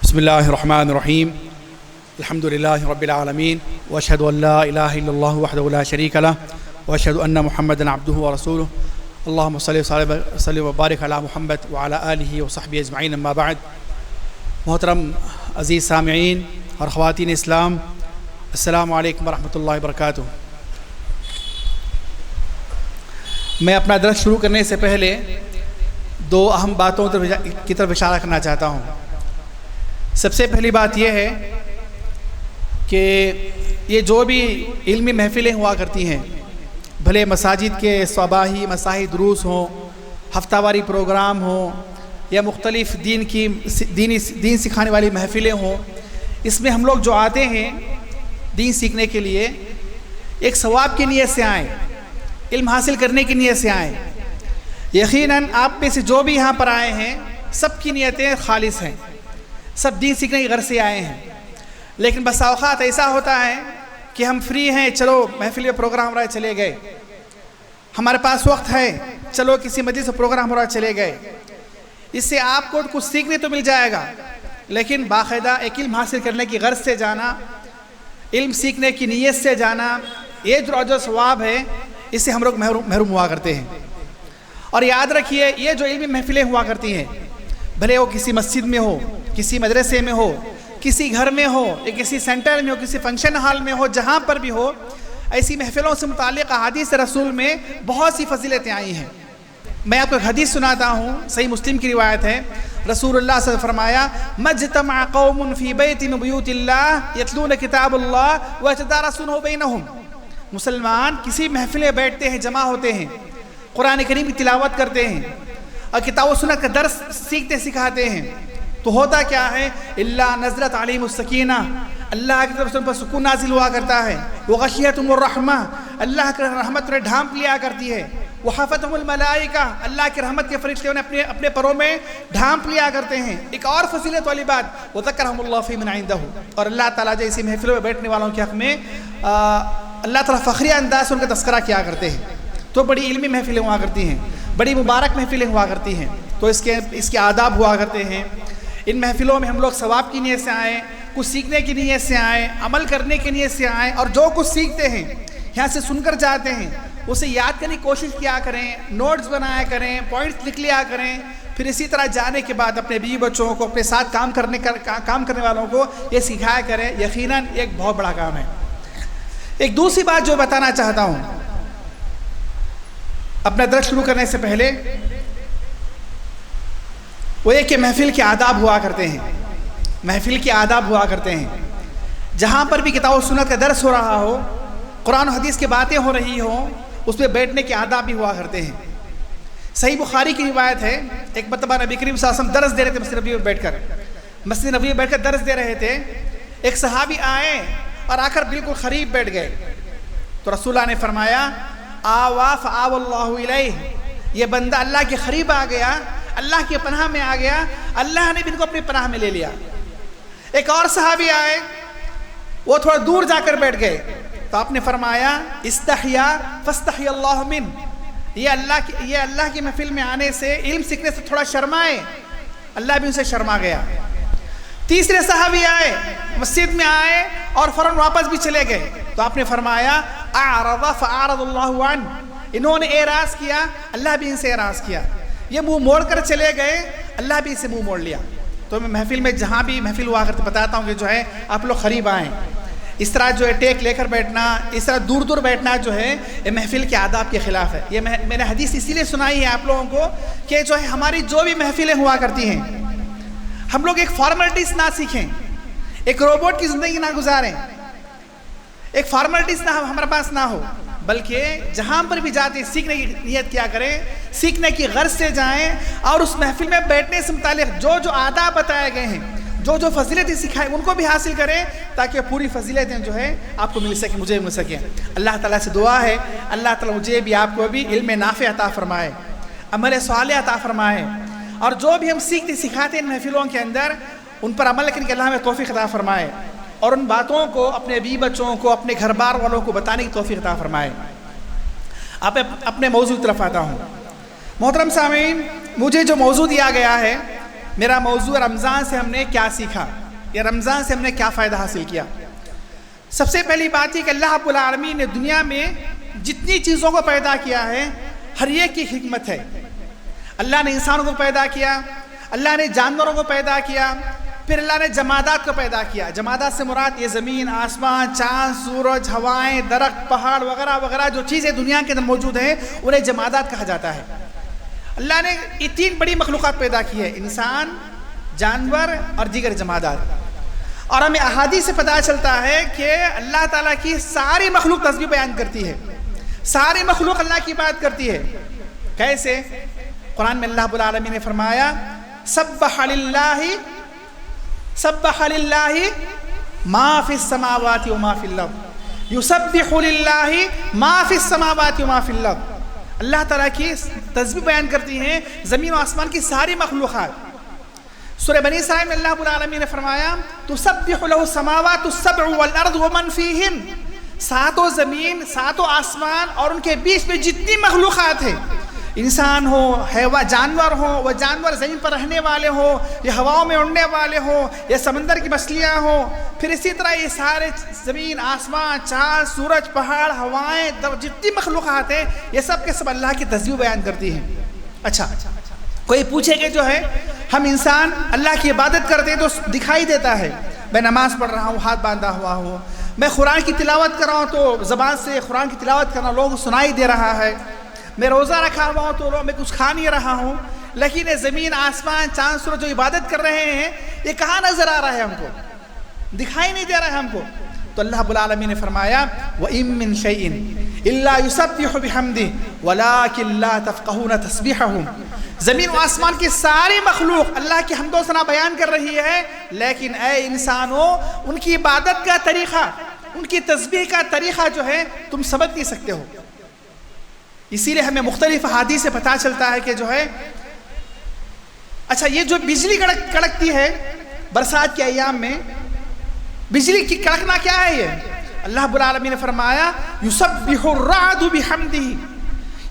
بسم اللہ الرحمن الرحیم الحمد للہ رب العالمین واشہد ان لا الہ الا اللہ وحدہ لا شریک لہ واشہد ان محمدا عبدہ ورسولہ اللہم صلی وبارک علی محمد وعلی آلہ وصحبہ اجمعین اما بعد. محترم عزیز سامعین اور خواتین اسلام، السلام علیکم ورحمۃ اللہ وبرکاتہ. میں اپنا درس شروع کرنے سے پہلے دو اہم باتوں کی طرف اشارہ کرنا چاہتا ہوں. سب سے پہلی بات یہ ہے کہ یہ جو بھی علمی محفلیں ہوا کرتی ہیں، بھلے مساجد کے صباحی مساحی دروس ہوں، ہفتہ واری پروگرام ہوں، یا مختلف دین سکھانے والی محفلیں ہوں، اس میں ہم لوگ جو آتے ہیں دین سیکھنے کے لیے ایک ثواب کی نیت سے آئیں، علم حاصل کرنے کی نیت سے آئیں. یقیناً آپ میں سے جو بھی یہاں پر آئے ہیں سب کی نیتیں خالص ہیں، سب دین سیکھنے کی غرض سے آئے ہیں. لیکن بس اوقات ایسا ہوتا ہے کہ ہم فری ہیں، چلو محفل میں پروگرام ہو رہا ہے چلے گئے، ہمارے پاس وقت ہے، چلو کسی مجلس سے پروگرام ہو رہا ہے چلے گئے. اس سے آپ کو کچھ سیکھنے تو مل جائے گا، لیکن باقاعدہ ایک علم حاصل کرنے کی غرض سے جانا، علم سیکھنے کی نیت سے جانا، یہ جو ثواب ہے اس سے ہم لوگ محروم ہوا کرتے ہیں. اور یاد رکھیے، یہ جو علمی محفلیں ہوا کرتی ہیں، بھلے وہ کسی مسجد میں ہو، کسی مدرسے میں ہو، کسی گھر میں ہو، یا کسی سینٹر میں ہو، کسی فنکشن ہال میں ہو، جہاں پر بھی ہو، ایسی محفلوں سے متعلق احادیث رسول میں بہت سی فضیلتیں آئی ہیں. میں آپ کو ایک حدیث سناتا ہوں، صحیح مسلم کی روایت ہے. رسول اللہ صلی اللہ علیہ وسلم فرمایا: مجتمع قوم فی بیت من بیوت اللہ یتلون کتاب اللہ ویتدارسونہ بینہم. مسلمان کسی محفل میں بیٹھتے ہیں، جمع ہوتے ہیں، قرآن کریم کی تلاوت کرتے ہیں اور کتاب و سنت کا درس سیکھتے سکھاتے ہیں، تو ہوتا کیا ہے؟ اللہ نزلت علیہم السکینہ، اللہ کی طرف سے ان پر سکون نازل ہوا کرتا ہے. وغشیتہم الرحمہ، اللہ کی رحمت انہیں ڈھانپ لیا کرتی ہے. وحفتہم الملائکہ، اللہ کی رحمت کے فرشتے انہیں اپنے پروں میں ڈھانپ لیا کرتے ہیں. ایک اور فضیلت والی بات، وذکرہم اللہ فی من عندہ، اور اللہ تعالیٰ جیسی محفلوں میں بیٹھنے والوں کے حق میں اللہ تعالیٰ فخری انداز سے ان کا تذکرہ کیا کرتے ہیں. تو بڑی علمی محفلیں ہوا کرتی ہیں، بڑی مبارک محفلیں ہوا کرتی ہیں. تو اس کے آداب ہوا کرتے ہیں. ان محفلوں میں ہم لوگ ثواب کی نیت سے آئیں، کچھ سیکھنے کی نیت سے آئیں، عمل کرنے کی نیت سے آئیں، اور جو کچھ سیکھتے ہیں یہاں سے سن کر جاتے ہیں اسے یاد کرنے کی کوشش کیا کریں، نوٹس بنایا کریں، پوائنٹس لکھ لیا کریں. پھر اسی طرح جانے کے بعد اپنے بیوی بچوں کو، اپنے ساتھ کام کرنے والوں کو یہ سکھایا کریں. یقیناً ایک بہت بڑا کام ہے. ایک دوسری بات جو بتانا چاہتا ہوں اپنا درس شروع کرنے سے پہلے، وہ یہ کہ محفل کے آداب ہوا کرتے ہیں. محفل کے آداب ہوا کرتے ہیں. جہاں پر بھی کتاب و سنت کا درس ہو رہا ہو، قرآن و حدیث کی باتیں ہو رہی ہوں، اس میں بیٹھنے کے آداب بھی ہوا کرتے ہیں. صحیح بخاری کی روایت ہے، ایک مرتبہ نبی کریم صلی اللہ علیہ وسلم درس دے رہے تھے مسجد نبوی میں بیٹھ کر درس دے رہے تھے. ایک صحابی آئے اور آ کر بالکل قریب بیٹھ گئے. تو رسول اللہ نے فرمایا: آوا فآوى اللہ الیہ، یہ بندہ اللہ کے قریب آ گیا، اللہ کی پناہ میں آ گیا، اللہ نے بھی ان کو اپنی پناہ میں لے لیا. ایک اور صحابی آئے، وہ تھوڑا دور جا کر بیٹھ گئے. تو آپ نے فرمایا: استحیا فاستحی اللہ من، یہ اللہ کی محفل میں آنے سے، علم سیکھنے سے تھوڑا شرمائے، اللہ بھی ان سے شرما گیا. تیسرے صحابی آئے، مسجد میں آئے اور فوراً واپس بھی چلے گئے. تو آپ نے فرمایا: اعرض فاعرض اللہ عنہ، انہوں نے اعراض کیا، اللہ بھی ان سے اعراض کیا. یہ منہ موڑ کر چلے گئے، اللہ بھی ان سے منہ موڑ لیا. تو میں محفل میں جہاں بھی محفل ہوا کرتے بتاتا ہوں کہ جو ہے آپ لوگ قریب آئیں. اس طرح جو ہے ٹیک لے کر بیٹھنا، اس طرح دور دور بیٹھنا جو ہے یہ محفل کے آداب کے خلاف ہے. یہ میں نے حدیث اسی لیے سنائی ہے آپ لوگوں کو کہ جو ہے ہماری جو بھی محفلیں ہوا کرتی ہیں، ہم لوگ ایک فارمیلٹیز نہ سیکھیں، ایک روبوٹ کی زندگی نہ گزاریں، ایک فارمیلٹیز نہ ہمارے پاس نہ ہو، بلکہ جہاں پر بھی جاتے ہیں سیکھنے کی نیت کیا کریں، سیکھنے کی غرض سے جائیں، اور اس محفل میں بیٹھنے سے متعلق جو آداب بتائے گئے ہیں، جو فضیلتیں سکھائیں، ان کو بھی حاصل کریں، تاکہ پوری فضیلتیں جو ہے آپ کو مل سکیں، مجھے مل سکیں. اللہ تعالیٰ سے دعا ہے اللہ تعالیٰ مجھے بھی آپ کو بھی علم نافع عطا فرمائے، عمل صالح عطا فرمائے، اور جو بھی ہم سیکھتے سکھاتے ہیں ان محفلوں کے اندر ان پر عمل کرنے کے اللہ ہمیں توفیق عطا فرمائے، اور ان باتوں کو اپنے بیوی بچوں کو، اپنے گھر بار والوں کو بتانے کی توفیق عطا فرمائے. آپ اپنے موضوع کی طرف آتا ہوں. محترم سامعین، مجھے جو موضوع دیا گیا ہے میرا موضوع رمضان سے ہم نے کیا سیکھا، یا رمضان سے ہم نے کیا فائدہ حاصل کیا۔ سب سے پہلی بات یہ کہ اللہ رب العالمین نے دنیا میں جتنی چیزوں کو پیدا کیا ہے ہر ایک کی حکمت ہے۔ اللہ نے انسانوں کو پیدا کیا، اللہ نے جانوروں کو پیدا کیا، پھر اللہ نے جمادات کو پیدا کیا۔ جمادات سے مراد یہ زمین، آسمان، چاند، سورج، ہوائیں، درخت، پہاڑ وغیرہ وغیرہ جو چیزیں دنیا کے اندر موجود ہیں انہیں جمادات کہا جاتا ہے۔ اللہ نے یہ 3 بڑی مخلوقات پیدا کی ہے، انسان، جانور اور دیگر جمادات۔ اور ہمیں احادیث سے پتہ چلتا ہے کہ اللہ تعالیٰ کی ساری مخلوق تسبیح بیان کرتی ہے، ساری مخلوق اللہ کی بات کرتی ہے۔ کیسے؟ قرآن میں اللہ رب العالمین نے فرمایا سبح للہ ما فی السماوات وما فی الارض، یسبح للہ ما فی السماوات وما فی الارض۔ اللہ تعالیٰ کی تسبیح بیان کرتی ہیں زمین و آسمان کی ساری مخلوقات۔ سورہ بنی اسرائیل میں اللہ رب العالمین نے فرمایا تسبح له السماوات السبع والارض ومن فیہن، 7 زمین، 7 آسمان اور ان کے بیچ میں جتنی مخلوقات ہیں، انسان ہو، جانور ہو، وہ جانور زمین پر رہنے والے ہوں یا ہواؤں میں اڑنے والے ہوں یا سمندر کی مچھلیاں ہوں، پھر اسی طرح یہ سارے زمین، آسمان، چاند، سورج، پہاڑ، ہوائیں، جتنی مخلوقات ہیں یہ سب کے سب اللہ کی تسبیح بیان کرتی ہیں۔ اچھا، کوئی پوچھے کہ جو ہے ہم انسان اللہ کی عبادت کرتے تو دکھائی دیتا ہے، میں نماز پڑھ رہا ہوں، ہاتھ باندھا ہوا ہوں، میں قرآن کی تلاوت کر رہا ہوں تو زبان سے قرآن کی تلاوت کرنا لوگوں کو سنائی دے رہا ہے، میں روزہ رکھا ہوا ہوں تو میں کچھ کھا نہیں رہا ہوں، لیکن یہ زمین، آسمان، چاند، سورج جو عبادت کر رہے ہیں یہ کہاں نظر آ رہا ہے؟ ہم کو دکھائی نہیں دے رہا ہے ہم کو۔ تو اللہ رب العالمین نے فرمایا وَإِن مِّن شَيْءٍ إِلَّا يُسَبِّحُ بِحَمْدِهِ وَلَٰكِن لَّا تَفْقَهُونَ تَسْبِيحَهُمْ۔ زمین و آسمان کی ساری مخلوق اللہ کی حمد و ثنا بیان کر رہی ہے، لیکن اے انسانوں ان کی عبادت کا طریقہ، ان کی تسبیح کا طریقہ جو ہے تم سمجھ نہیں سکتے ہو۔ اسی لیے ہمیں مختلف احادیث سے پتہ چلتا ہے کہ جو ہے اچھا یہ جو بجلی کڑکتی ہے برسات کے ایام میں، بجلی کی کڑکنا کیا ہے؟ یہ اللہ رب العالمین نے فرمایا یسبح الرعد بحمدہ،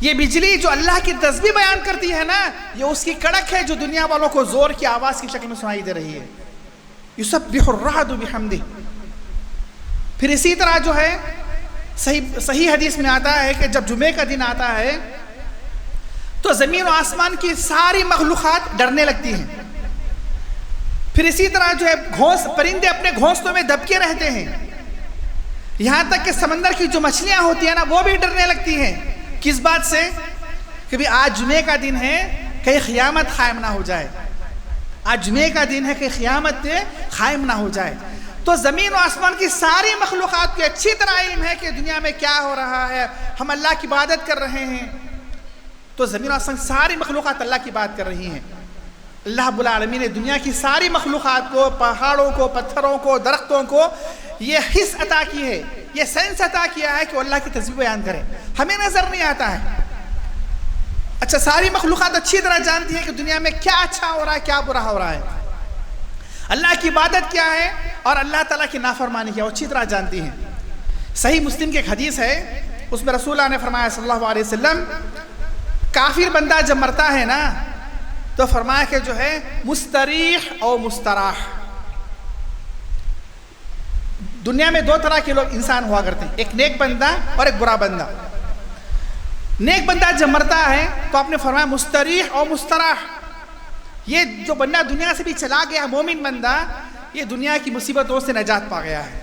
یہ بجلی جو اللہ کی تسبیح بیان کرتی ہے نا، یہ اس کی کڑک ہے جو دنیا والوں کو زور کی آواز کی شکل میں سنائی دے رہی ہے۔ یسبح الرعد بحمدہ۔ پھر اسی طرح جو ہے صحیح حدیث میں آتا ہے کہ جب جمعے کا دن آتا ہے تو زمین و آسمان کی ساری مخلوقات ڈرنے لگتی ہیں، پھر اسی طرح جو ہے پرندے اپنے گھونسلوں میں دبکے رہتے ہیں، یہاں تک کہ سمندر کی جو مچھلیاں ہوتی ہیں نا وہ بھی ڈرنے لگتی ہیں۔ کس بات سے؟ کہ بھی آج جمعے کا دن ہے، کہیں قیامت قائم نہ ہو جائے، آج جمعے کا دن ہے کہ قیامت قائم نہ ہو جائے۔ تو زمین و آسمان کی ساری مخلوقات کو اچھی طرح علم ہے کہ دنیا میں کیا ہو رہا ہے، ہم اللہ کی عبادت کر رہے ہیں، تو زمین و آسمان ساری مخلوقات اللہ کی بات کر رہی ہیں۔ اللہ رب العالمین نے دنیا کی ساری مخلوقات کو، پہاڑوں کو، پتھروں کو، درختوں کو یہ حس عطا کی ہے، یہ سینس عطا کیا ہے کہ وہ اللہ کی تسبیح بیان کرے، ہمیں نظر نہیں آتا ہے۔ اچھا، ساری مخلوقات اچھی طرح جانتی ہے کہ دنیا میں کیا اچھا ہو رہا ہے، کیا برا ہو رہا ہے، اللہ کی عبادت کیا ہے اور اللہ تعالیٰ کی نافرمانی کیا، وہ اچھی طرح جانتی ہیں۔ صحیح مسلم کی ایک حدیث ہے، اس میں رسول اللہ نے فرمایا صلی اللہ علیہ وسلم، کافر بندہ جب مرتا ہے نا تو فرمایا کہ جو ہے مستریح اور مستراح۔ دنیا میں 2 طرح کے لوگ انسان ہوا کرتے ہیں، ایک نیک بندہ اور ایک برا بندہ۔ نیک بندہ جب مرتا ہے تو آپ نے فرمایا مستریح اور مستراح، یہ جو بندہ دنیا سے بھی چلا گیا مومن بندہ، یہ دنیا کی مصیبتوں سے نجات پا گیا ہے،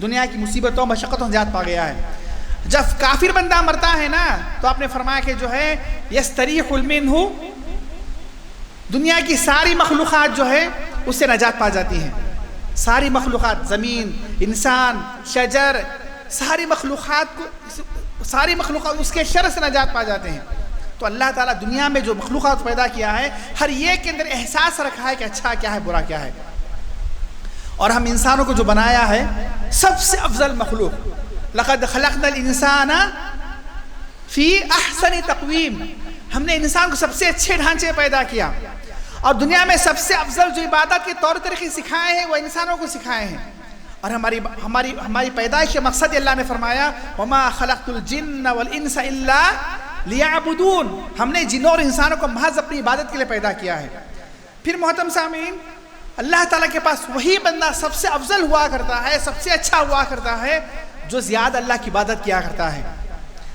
دنیا کی مصیبتوں مشقتوں سے نجات پا گیا ہے۔ جب کافر بندہ مرتا ہے نا تو آپ نے فرمایا کہ جو ہے یستریح منہ، دنیا کی ساری مخلوقات جو ہے اس سے نجات پا جاتی ہیں، ساری مخلوقات، زمین، انسان، شجر، ساری مخلوقات اس کے شر سے نجات پا جاتے ہیں۔ تو اللہ تعالیٰ دنیا میں جو مخلوقات پیدا کیا ہے ہر ایک کے اندر احساس رکھا ہے کہ اچھا کیا ہے، برا کیا ہے۔ اور ہم انسانوں کو جو بنایا ہے سب سے افضل مخلوق، لقد خلقنا الانسان فی احسن تقویم، ہم نے انسان کو سب سے اچھے ڈھانچے پیدا کیا، اور دنیا میں سب سے افضل جو عبادت کے طور طریقے سکھائے ہیں وہ انسانوں کو سکھائے ہیں۔ اور ہماری پیدائش کے مقصد اللہ نے فرمایا وما خلقت الجن والانس الا لیعبدون، ہم نے جنوں اور انسانوں کو محض اپنی عبادت کے لیے پیدا کیا ہے۔ پھر محترم سامعین، اللہ تعالیٰ کے پاس وہی بندہ سب سے افضل ہوا کرتا ہے، سب سے اچھا ہوا کرتا ہے جو زیادہ اللہ کی عبادت کیا کرتا ہے،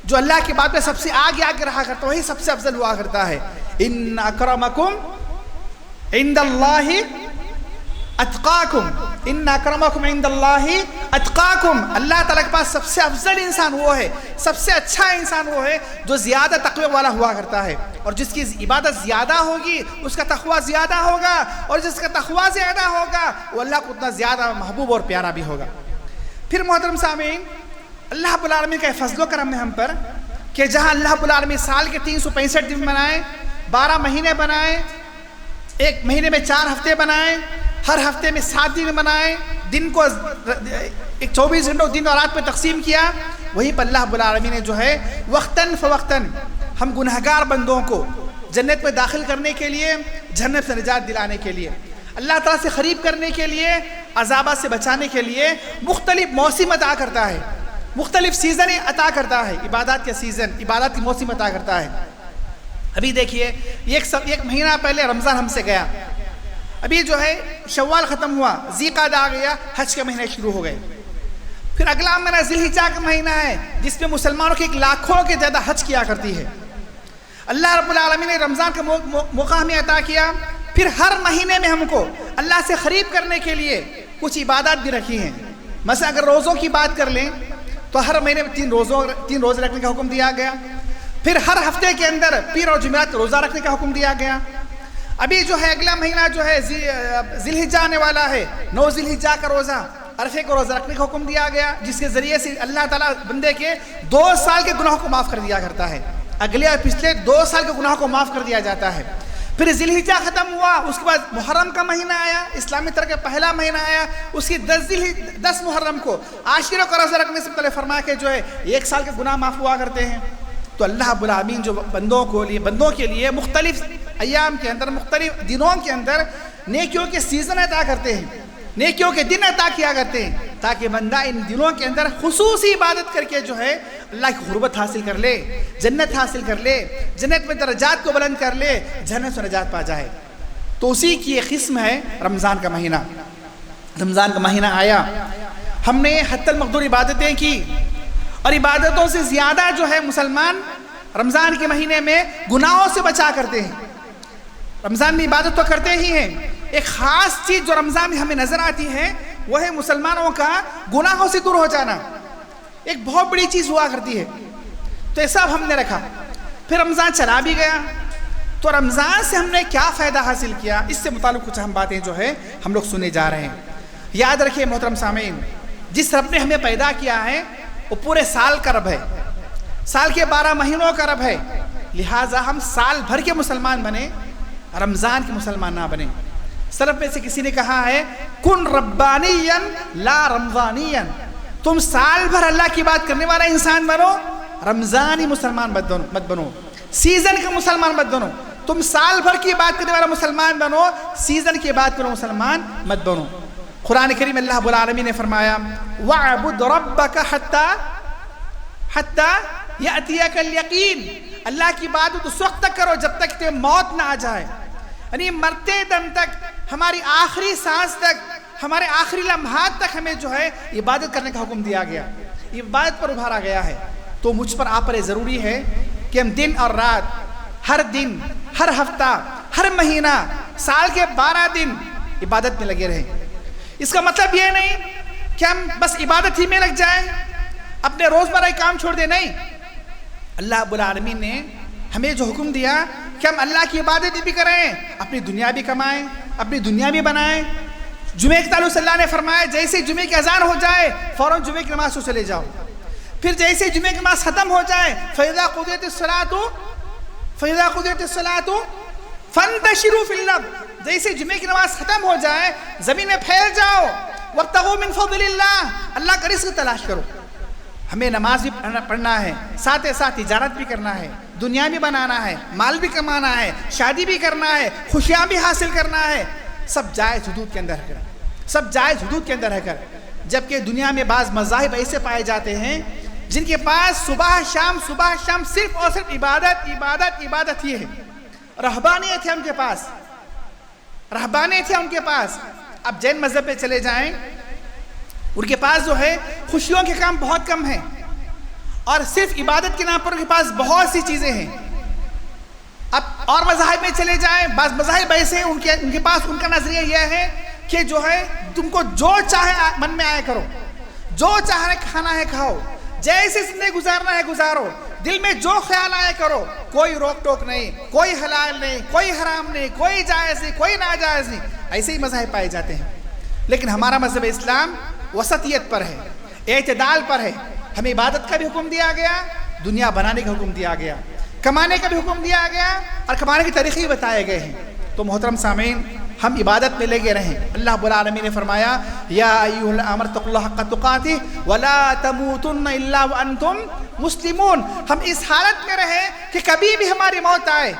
جو اللہ کی بات میں سب سے آگے رہا کرتا ہے، وہی سب سے افضل ہوا کرتا ہے۔ ان اکرمکم عند اللہ اتقاکم، ان اکرمکم عند اللہ اتقاکم، اللہ تعالیٰ کے پاس سب سے افضل انسان وہ ہے، سب سے اچھا انسان وہ ہے جو زیادہ تقوی والا ہوا کرتا ہے، اور جس کی عبادت زیادہ ہوگی اس کا تقوی زیادہ ہوگا، اور جس کا تقوی زیادہ ہوگا وہ اللہ کو اتنا زیادہ محبوب اور پیارا بھی ہوگا۔ پھر محترم سامعین، اللہ رب العالمین کا فضل و کرم ہے ہم پر کہ جہاں اللہ رب العالمین سال کے 365 دن بنائے، 12 مہینے بنائے، ایک مہینے میں 4 ہفتے بنائے، ہر ہفتے میں 7 دن بنائے، دن کو 24 گھنٹوں دن اور رات میں تقسیم کیا، وہیں پر اللہ رب العالمین نے جو ہے وقتاً فوقتاً ہم گنہگار بندوں کو جنت میں داخل کرنے کے لیے، جہنم سے نجات دلانے کے لیے، اللہ تعالیٰ سے قریب کرنے کے لیے، عذابات سے بچانے کے لیے مختلف موسم عطا کرتا ہے، مختلف سیزن عطا کرتا ہے، عبادات کے سیزن، عبادات کی موسم عطا کرتا ہے۔ ابھی دیکھیے ایک مہینہ پہلے رمضان ہم سے گیا، ابھی جو ہے شوال ختم ہوا، ذی قعدہ آ گیا، حج کے مہینے شروع ہو گئے، پھر اگلا مہینہ ذی الحجہ کا مہینہ ہے جس میں مسلمانوں کے 1 لاکھوں کے زیادہ حج کیا کرتی ہے۔ اللہ رب العالمین نے رمضان کا موقع ہمیں عطا کیا، پھر ہر مہینے میں ہم کو اللہ سے قریب کرنے کے لیے کچھ عبادات بھی رکھی ہیں۔ مثلا اگر روزوں کی بات کر لیں تو ہر مہینے میں 3 روزے رکھنے کا حکم دیا گیا، پھر ہر ہفتے کے اندر پیر اور جمعرات روزہ رکھنے کا حکم دیا گیا۔ ابھی جو ہے اگلا مہینہ جو ہے ذی الحجہ آنے والا ہے، 9 ذی الحجہ کا روزہ، عرفے کو روزہ رکھنے کا حکم دیا گیا، جس کے ذریعے سے اللہ تعالیٰ بندے کے 2 سال کے گناہوں کو معاف کر دیا کرتا ہے، اگلے اور پچھلے 2 سال کے گناہوں کو معاف کر دیا جاتا ہے۔ پھر ذی الحجہ ختم ہوا، اس کے بعد محرم کا مہینہ آیا، اسلامی طرح کا پہلا مہینہ آیا، اس کی 10 محرم کو عاشورہ کا روزہ رکھنے سے پہلے فرمایا کہ جو ہے 1 سال کے گناہ معاف ہوا کرتے ہیں۔ تو اللہ رب العالمین جو بندوں کے لیے مختلف ایام کے اندر، مختلف دنوں کے اندر نیکیوں کے سیزن عطا کرتے ہیں، نیکیوں کے دن عطا کیا کرتے ہیں، تاکہ بندہ ان دنوں کے اندر خصوصی عبادت کر کے جو ہے اللہ کی قربت حاصل کر لے، جنت حاصل کر لے، جنت میں درجات کو بلند کر لے، جہنم سے نجات پا جائے۔ تو اسی کی ایک قسم ہے رمضان کا مہینہ۔ رمضان کا مہینہ آیا، ہم نے حتی المقدور عبادتیں کی، اور عبادتوں سے زیادہ جو ہے مسلمان رمضان کے مہینے میں گناہوں سے بچا کرتے ہیں۔ رمضان میں عبادت تو کرتے ہی ہیں، ایک خاص چیز جو رمضان میں ہمیں نظر آتی ہے وہ ہے مسلمانوں کا گناہوں سے دور ہو جانا، ایک بہت بڑی چیز ہوا کرتی ہے۔ تو یہ سب ہم نے رکھا، پھر رمضان چلا بھی گیا، تو رمضان سے ہم نے کیا فائدہ حاصل کیا، اس سے متعلق کچھ اہم باتیں جو ہے ہم لوگ سنے جا رہے ہیں۔ یاد رکھیے محترم سامعین، جس رب نے ہمیں پیدا کیا ہے وہ پورے سال کا رب ہے، سال کے 12 مہینوں کا رب ہے، لہٰذا ہم سال بھر کے مسلمان بنے، رمضان کے مسلمان نہ بنے۔ سلف میں سے کسی نے کہا ہے کن ربانیا لا رمضانیا، تم سال بھر اللہ کی بات کرنے والا انسان بنو، رمضانی مسلمان مت بنو، سیزن کا مسلمان مت بنو۔ تم سال بھر کی بات کرنے والا مسلمان بنو، سیزن کی بات کرنے والا مسلمان مت بنو۔ قرآن کریم میں اللہ رب العالمین نے فرمایا وَاعْبُدْ رَبَّكَ حَتَّى يَأْتِيَكَ الْيَقِينَ، اللہ کی بات اس وقت تک کرو جب تک تمہیں موت نہ آ جائے، یعنی مرتے دم تک، ہماری آخری سانس تک، ہمارے آخری لمحات تک ہمیں جو ہے عبادت کرنے کا حکم دیا گیا، عبادت پر ابھارا گیا ہے۔ تو مجھ پر آپ پر یہ ضروری ہے کہ ہم دن اور رات، ہر دن، ہر ہفتہ، ہر مہینہ، سال کے 12 دن عبادت میں لگے رہیں۔ اس کا مطلب یہ نہیں کہ ہم بس عبادت ہی میں لگ جائیں، اپنے روزمرہ کام چھوڑ دیں، نہیں۔ اللہ رب العالمین نے ہمیں جو حکم دیا کہ ہم اللہ کی عبادت بھی کریں، اپنی دنیا بھی کمائیں، اپنی دنیا بھی بنائیں۔ جمعہ کے تعلق سے اللہ نے فرمایا جیسے جمعہ کی اذان ہو جائے فوراً جمعہ کی نماز سے چلے جاؤ، پھر جیسے جمعہ کی نماز ختم ہو جائے فَإِذَا قُضِيَتِ الصَّلَاةُ فَانْتَشِرُوا فِي الْأَرْضِ، جیسے جمعہ کی نماز ختم ہو جائے زمین میں پھیل جاؤ، وَابْتَغُوا مِنْ فَضْلِ اللَّهِ، اللہ کا رزق تلاش کرو۔ ہمیں نماز بھی پڑھنا ہے، ساتھ ساتھ تجارت بھی کرنا ہے، دنیا بھی بنانا ہے، مال بھی کمانا ہے، شادی بھی کرنا ہے، خوشیاں بھی حاصل کرنا ہے، سب جائز حدود کے اندر رہ کر، سب جائز حدود کے اندر رہ کر۔ جبکہ دنیا میں بعض مذاہب ایسے پائے جاتے ہیں جن کے پاس صبح شام صرف اور صرف عبادت ہی ہے، رہبانیت ہے ان کے پاس، رہبانے تھے ان کے پاس. اب جین مذہب پہ چلے جائیں، ان کے پاس جو ہے خوشیوں کے کام بہت کم ہیں، اور صرف عبادت کے نام پر ان کے پاس بہت سی چیزیں ہیں. اب اور مذاہب میں چلے جائیں، بعض مذاہب ایسے ہیں ان کے پاس ان کا نظریہ یہ ہے کہ جو ہے تم کو جو چاہے من میں آئے کرو، جو چاہے کھانا ہے کھاؤ، جیسے زندگی گزارنا ہے گزارو، دل میں جو خیال آئے کرو، کوئی روک ٹوک نہیں، کوئی حلال نہیں، کوئی حرام نہیں، کوئی جائز نہیں، کوئی ناجائز نہیں. ایسے ہی مذاہب پائے جاتے ہیں. لیکن ہمارا مذہب اسلام وسطیت پر ہے، اعتدال پر ہے. ہمیں عبادت کا بھی حکم دیا گیا، دنیا بنانے کا حکم دیا گیا، کمانے کا بھی حکم دیا گیا، اور کمانے کے طریقے بھی بتائے گئے ہیں. تو محترم سامعین، ہم عبادت میں لگے رہیں. اللہ رب العالمین نے فرمایا یا ایھا الذین اتقوا اللہ حق تقاتہ ولا تموتن الا وانتم مسلمون. ہم اس حالت میں رہیں کہ کبھی بھی ہماری موت آئے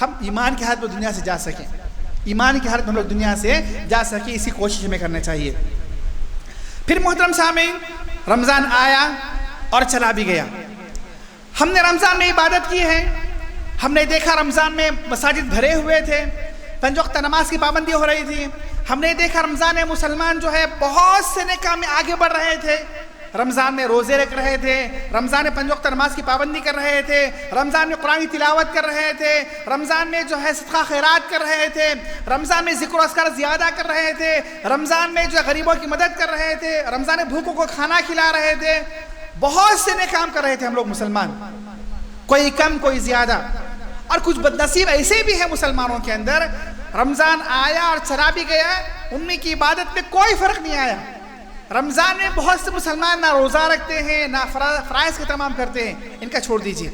ہم ایمان کی حالت میں دنیا سے جا سکیں، ایمان کی حالت میں ہم لوگ دنیا سے جا سکیں. اسی کوشش ہمیں کرنا چاہیے. پھر محترم سامعین، رمضان آیا اور چلا بھی گیا. ہم نے رمضان میں عبادت کی ہے. ہم نے دیکھا رمضان میں مساجد بھرے ہوئے تھے، 5 وقت نماز کی پابندی ہو رہی تھی. ہم نے دیکھا رمضان میں مسلمان جو ہے بہت سے نیک کام میں آگے بڑھ رہے تھے. رمضان میں روزے رکھ رہے تھے، رمضان میں 5 وقت نماز کی پابندی کر رہے تھے، رمضان میں قرآن کی تلاوت کر رہے تھے، رمضان میں جو ہے صدقہ خیرات کر رہے تھے، رمضان میں ذکر و اذکار زیادہ کر رہے تھے، رمضان میں جو ہے غریبوں کی مدد کر رہے تھے، رمضان میں بھوکوں کو کھانا کھلا رہے تھے. بہت سے نیک کام کر رہے تھے ہم لوگ مسلمان، کوئی کم کوئی زیادہ. اور کچھ بد نصیب ایسے بھی ہیں مسلمانوں کے اندر، رمضان آیا اور چلا بھی گیا، ان میں کی عبادت میں کوئی فرق نہیں آیا. رمضان میں بہت سے مسلمان نہ روزہ رکھتے ہیں، نہ فرائض کا اہتمام کرتے ہیں. ان کا چھوڑ دیجیے.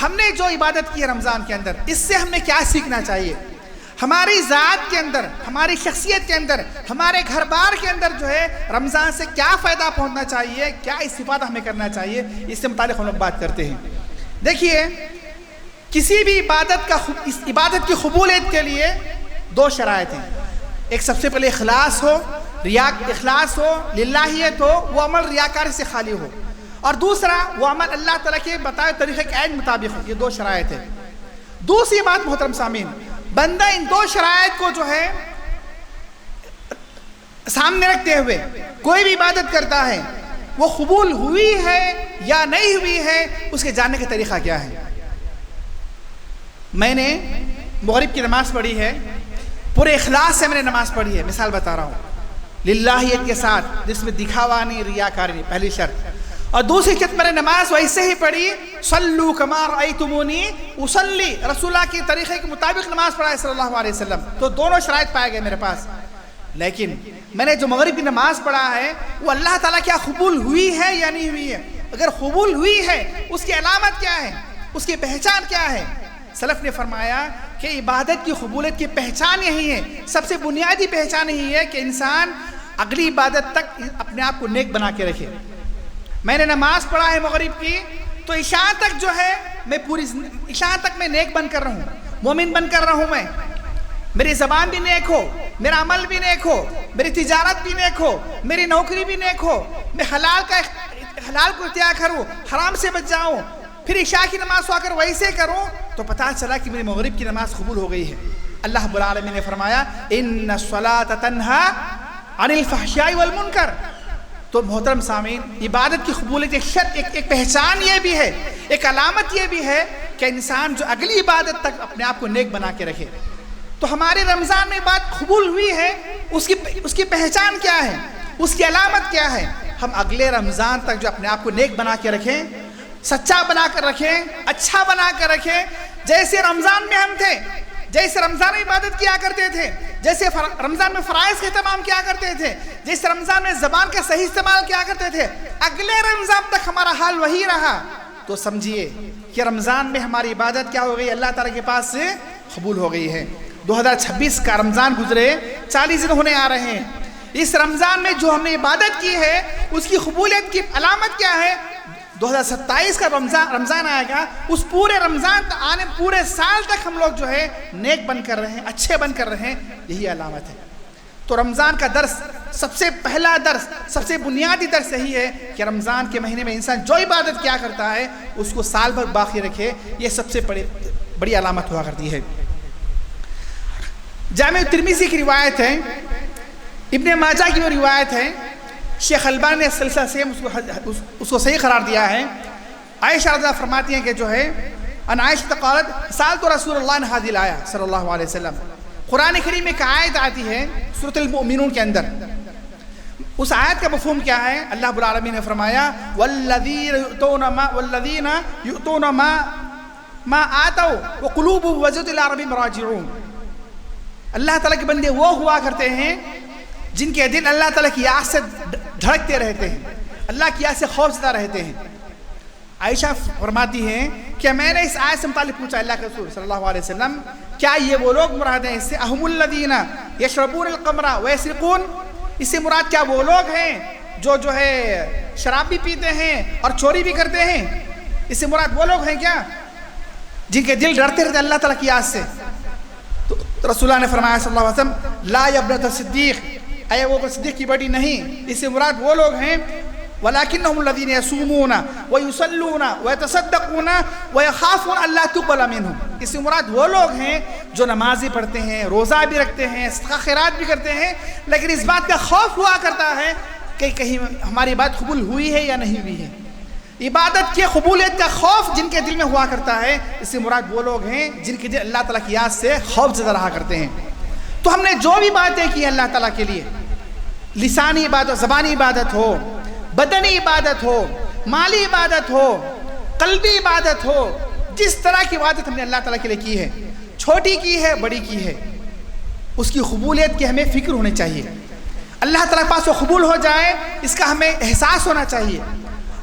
ہم نے جو عبادت کی ہے رمضان کے اندر، اس سے ہمیں کیا سیکھنا چاہیے؟ ہماری ذات کے اندر، ہماری شخصیت کے اندر، ہمارے گھر بار کے اندر جو ہے رمضان سے کیا فائدہ پہنچنا چاہیے، کیا استفادہ ہمیں کرنا چاہیے، اس سے متعلق ہم لوگ بات کرتے ہیں. دیکھیے، کسی بھی عبادت کی قبولیت کے لیے 2 شرائط ہیں. ایک سب سے پہلے اخلاص ہو، اخلاص ہو، للہیت ہو، وہ عمل ریاکاری سے خالی ہو. اور دوسرا، وہ عمل اللہ تعالیٰ کے بتائے طریقے کے عین مطابق ہو. یہ 2 شرائط ہیں. دوسری بات محترم سامعین، بندہ ان 2 شرائط کو جو ہے سامنے رکھتے ہوئے کوئی بھی عبادت کرتا ہے، وہ قبول ہوئی ہے یا نہیں ہوئی ہے، اس کے جاننے کا طریقہ کیا ہے. میں نے مغرب کی نماز پڑھی ہے، پورے اخلاص سے میں نے نماز پڑھی ہے. مثال بتا رہا ہوں، للہیت کے ساتھ، جس میں دکھاوا نہیں، ریاکاری نہیں، پہلی شرط. اور دوسری شرط میں نے نماز ویسے ہی پڑھی، صلو کما رأیتمونی اصلی، رسول اللہ کے طریقے کے مطابق نماز پڑھا صلی اللہ علیہ وسلم. تو دونوں شرائط پائے گئے میرے پاس. لیکن میں نے جو مغرب کی نماز پڑھا ہے، وہ اللہ تعالیٰ کیا قبول ہوئی ہے یا نہیں ہوئی ہے؟ اگر قبول ہوئی ہے، اس کی علامت کیا ہے، اس کی پہچان کیا ہے؟ سلف نے فرمایا کہ عبادت کی قبولیت کی پہچان یہی ہے، سب سے بنیادی پہچان یہی ہے کہ انسان اگلی عبادت تک اپنے آپ کو نیک بنا کے رکھے. میں نے نماز پڑھا ہے مغرب کی، تو عشاء تک جو ہے میں عشاء تک میں نیک بن کر رہوں، مومن بن کر رہوں. میں میری زبان بھی نیک ہو، میرا عمل بھی نیک ہو، میری تجارت بھی نیک ہو، میری نوکری بھی نیک ہو، میں حلال کو اختیار کروں، حرام سے بچ جاؤں. پھر عشاء کی نماز سو کر ویسے کروں تو پتہ چلا کہ میری مغرب کی نماز قبول ہو گئی ہے. اللہ رب العالمین نے فرمایا ان الصلاۃ تنہا عن الفحشاء والمنکر. تو محترم سامعین، عبادت کی قبولیت ایک شرط، ایک پہچان یہ بھی ہے، ایک علامت یہ بھی ہے کہ انسان جو اگلی عبادت تک اپنے آپ کو نیک بنا کے رکھے. تو ہمارے رمضان میں بات قبول ہوئی ہے، اس کی پہچان کیا ہے، اس کی علامت کیا ہے؟ ہم اگلے رمضان تک جو اپنے آپ کو نیک بنا کے رکھیں، سچا بنا کر رکھیں، اچھا بنا کر رکھیں. جیسے رمضان میں ہم تھے، جیسے رمضان میں عبادت کیا کرتے تھے، جیسے رمضان میں فرائض کا اہتمام کیا کرتے تھے، جیسے رمضان میں زبان کا صحیح استعمال کیا کرتے تھے، اگلے رمضان تک ہمارا حال وہی رہا، تو سمجھیے کہ رمضان میں ہماری عبادت کیا ہو گئی، اللہ تعالیٰ کے پاس سے قبول ہو گئی ہے. 2026 کا رمضان گزرے، 40 دن ہونے آ رہے ہیں. اس رمضان میں جو ہم نے عبادت کی ہے، اس کی قبولیت کی علامت کیا ہے؟ 2027 کا رمضان آئے گا، اس پورے رمضان آنے پورے سال تک ہم لوگ جو ہے نیک بن کر رہے ہیں، اچھے بن کر رہے ہیں، یہی علامت ہے. تو رمضان کا درس، سب سے پہلا درس، سب سے بنیادی درس یہی ہے کہ رمضان کے مہینے میں انسان جو عبادت کیا کرتا ہے اس کو سال بھر باقی رکھے. یہ سب سے بڑی علامت ہوا کرتی ہے. جامع ترمذی کی روایت ہے، ابن ماجہ کی وہ روایت ہے، شیخ البانی نے سلسلہ سے اس کو صحیح قرار دیا ہے۔ عائشہ رضی اللہ فرماتی ہیں کہ جو ہے ان عائشہ قالت سألت رسول اللہ نے هذه الآیہ صلی اللہ علیہ وسلم، قرآن کریم میں ایک آیت آتی ہے سورۃ المؤمنون کے اندر، اس آیت کا مفہوم کیا ہے؟ اللہ رب العالمین نے فرمایا والذین یؤتون ما آتوا وقلوبهم وجلة إلی ربهم راجعون، اللہ تعالیٰ کے بندے وہ ہوا کرتے ہیں جن کے دل اللہ تعالیٰ کی یاد سے دھڑکتے رہتے ہیں، اللہ کی یاد سے خوف زدہ رہتے ہیں۔ عائشہ فرماتی ہیں کہ میں نے اس آیت سے متعلق پوچھا اللہ کے رسول صلی اللہ علیہ وسلم، کیا یہ وہ لوگ مراد ہیں اس سے؟ اہم الذین یشربون الخمر ویسرقون، اس سے مراد کیا وہ لوگ ہیں جو ہے شراب بھی پیتے ہیں اور چوری بھی کرتے ہیں؟ اس سے مراد وہ لوگ ہیں کیا جن کے دل ڈرتے رہتے اللہ تعالیٰ کی یاد سے؟ تو رسول اللہ نے فرمایا صلی اللہ علیہ وسلم لا یا ابنۃ الصدیق، اے وہ صدیق کی بیٹی نہیں، اس سے مراد وہ لوگ ہیں وَلَكِنَّهُمُ الَّذِينَ يَصُومُونَ وَيُصَلُّونَ وَيَتَصَدَّقُونَ وَيَخَافُونَ أَلَّا تُقْبَلَ مِنْهُمْ، اس سے مراد وہ لوگ ہیں جو نمازیں پڑھتے ہیں، روزہ بھی رکھتے ہیں، صدقہ خیرات بھی کرتے ہیں، لیکن اس بات کا خوف ہوا کرتا ہے کہ کہیں ہماری بات قبول ہوئی ہے یا نہیں ہوئی ہے۔ عبادت کی قبولیت کا خوف جن کے دل میں ہوا کرتا ہے، اس سے مراد وہ لوگ ہیں جن کے دل اللہ تعالیٰ کی یاد سے خوف زدہ رہا کرتے ہیں۔ تو ہم نے جو بھی باتیں کی اللہ تعالیٰ کے لیے، لسانی عبادت، زبانی عبادت ہو، بدنی عبادت ہو، مالی عبادت ہو، قلبی عبادت ہو، جس طرح کی عبادت ہم نے اللہ تعالیٰ کے لیے کی ہے، چھوٹی کی ہے بڑی کی ہے، اس کی قبولیت کی ہمیں فکر ہونی چاہیے۔ اللہ تعالیٰ کے پاس وہ قبول ہو جائے اس کا ہمیں احساس ہونا چاہیے،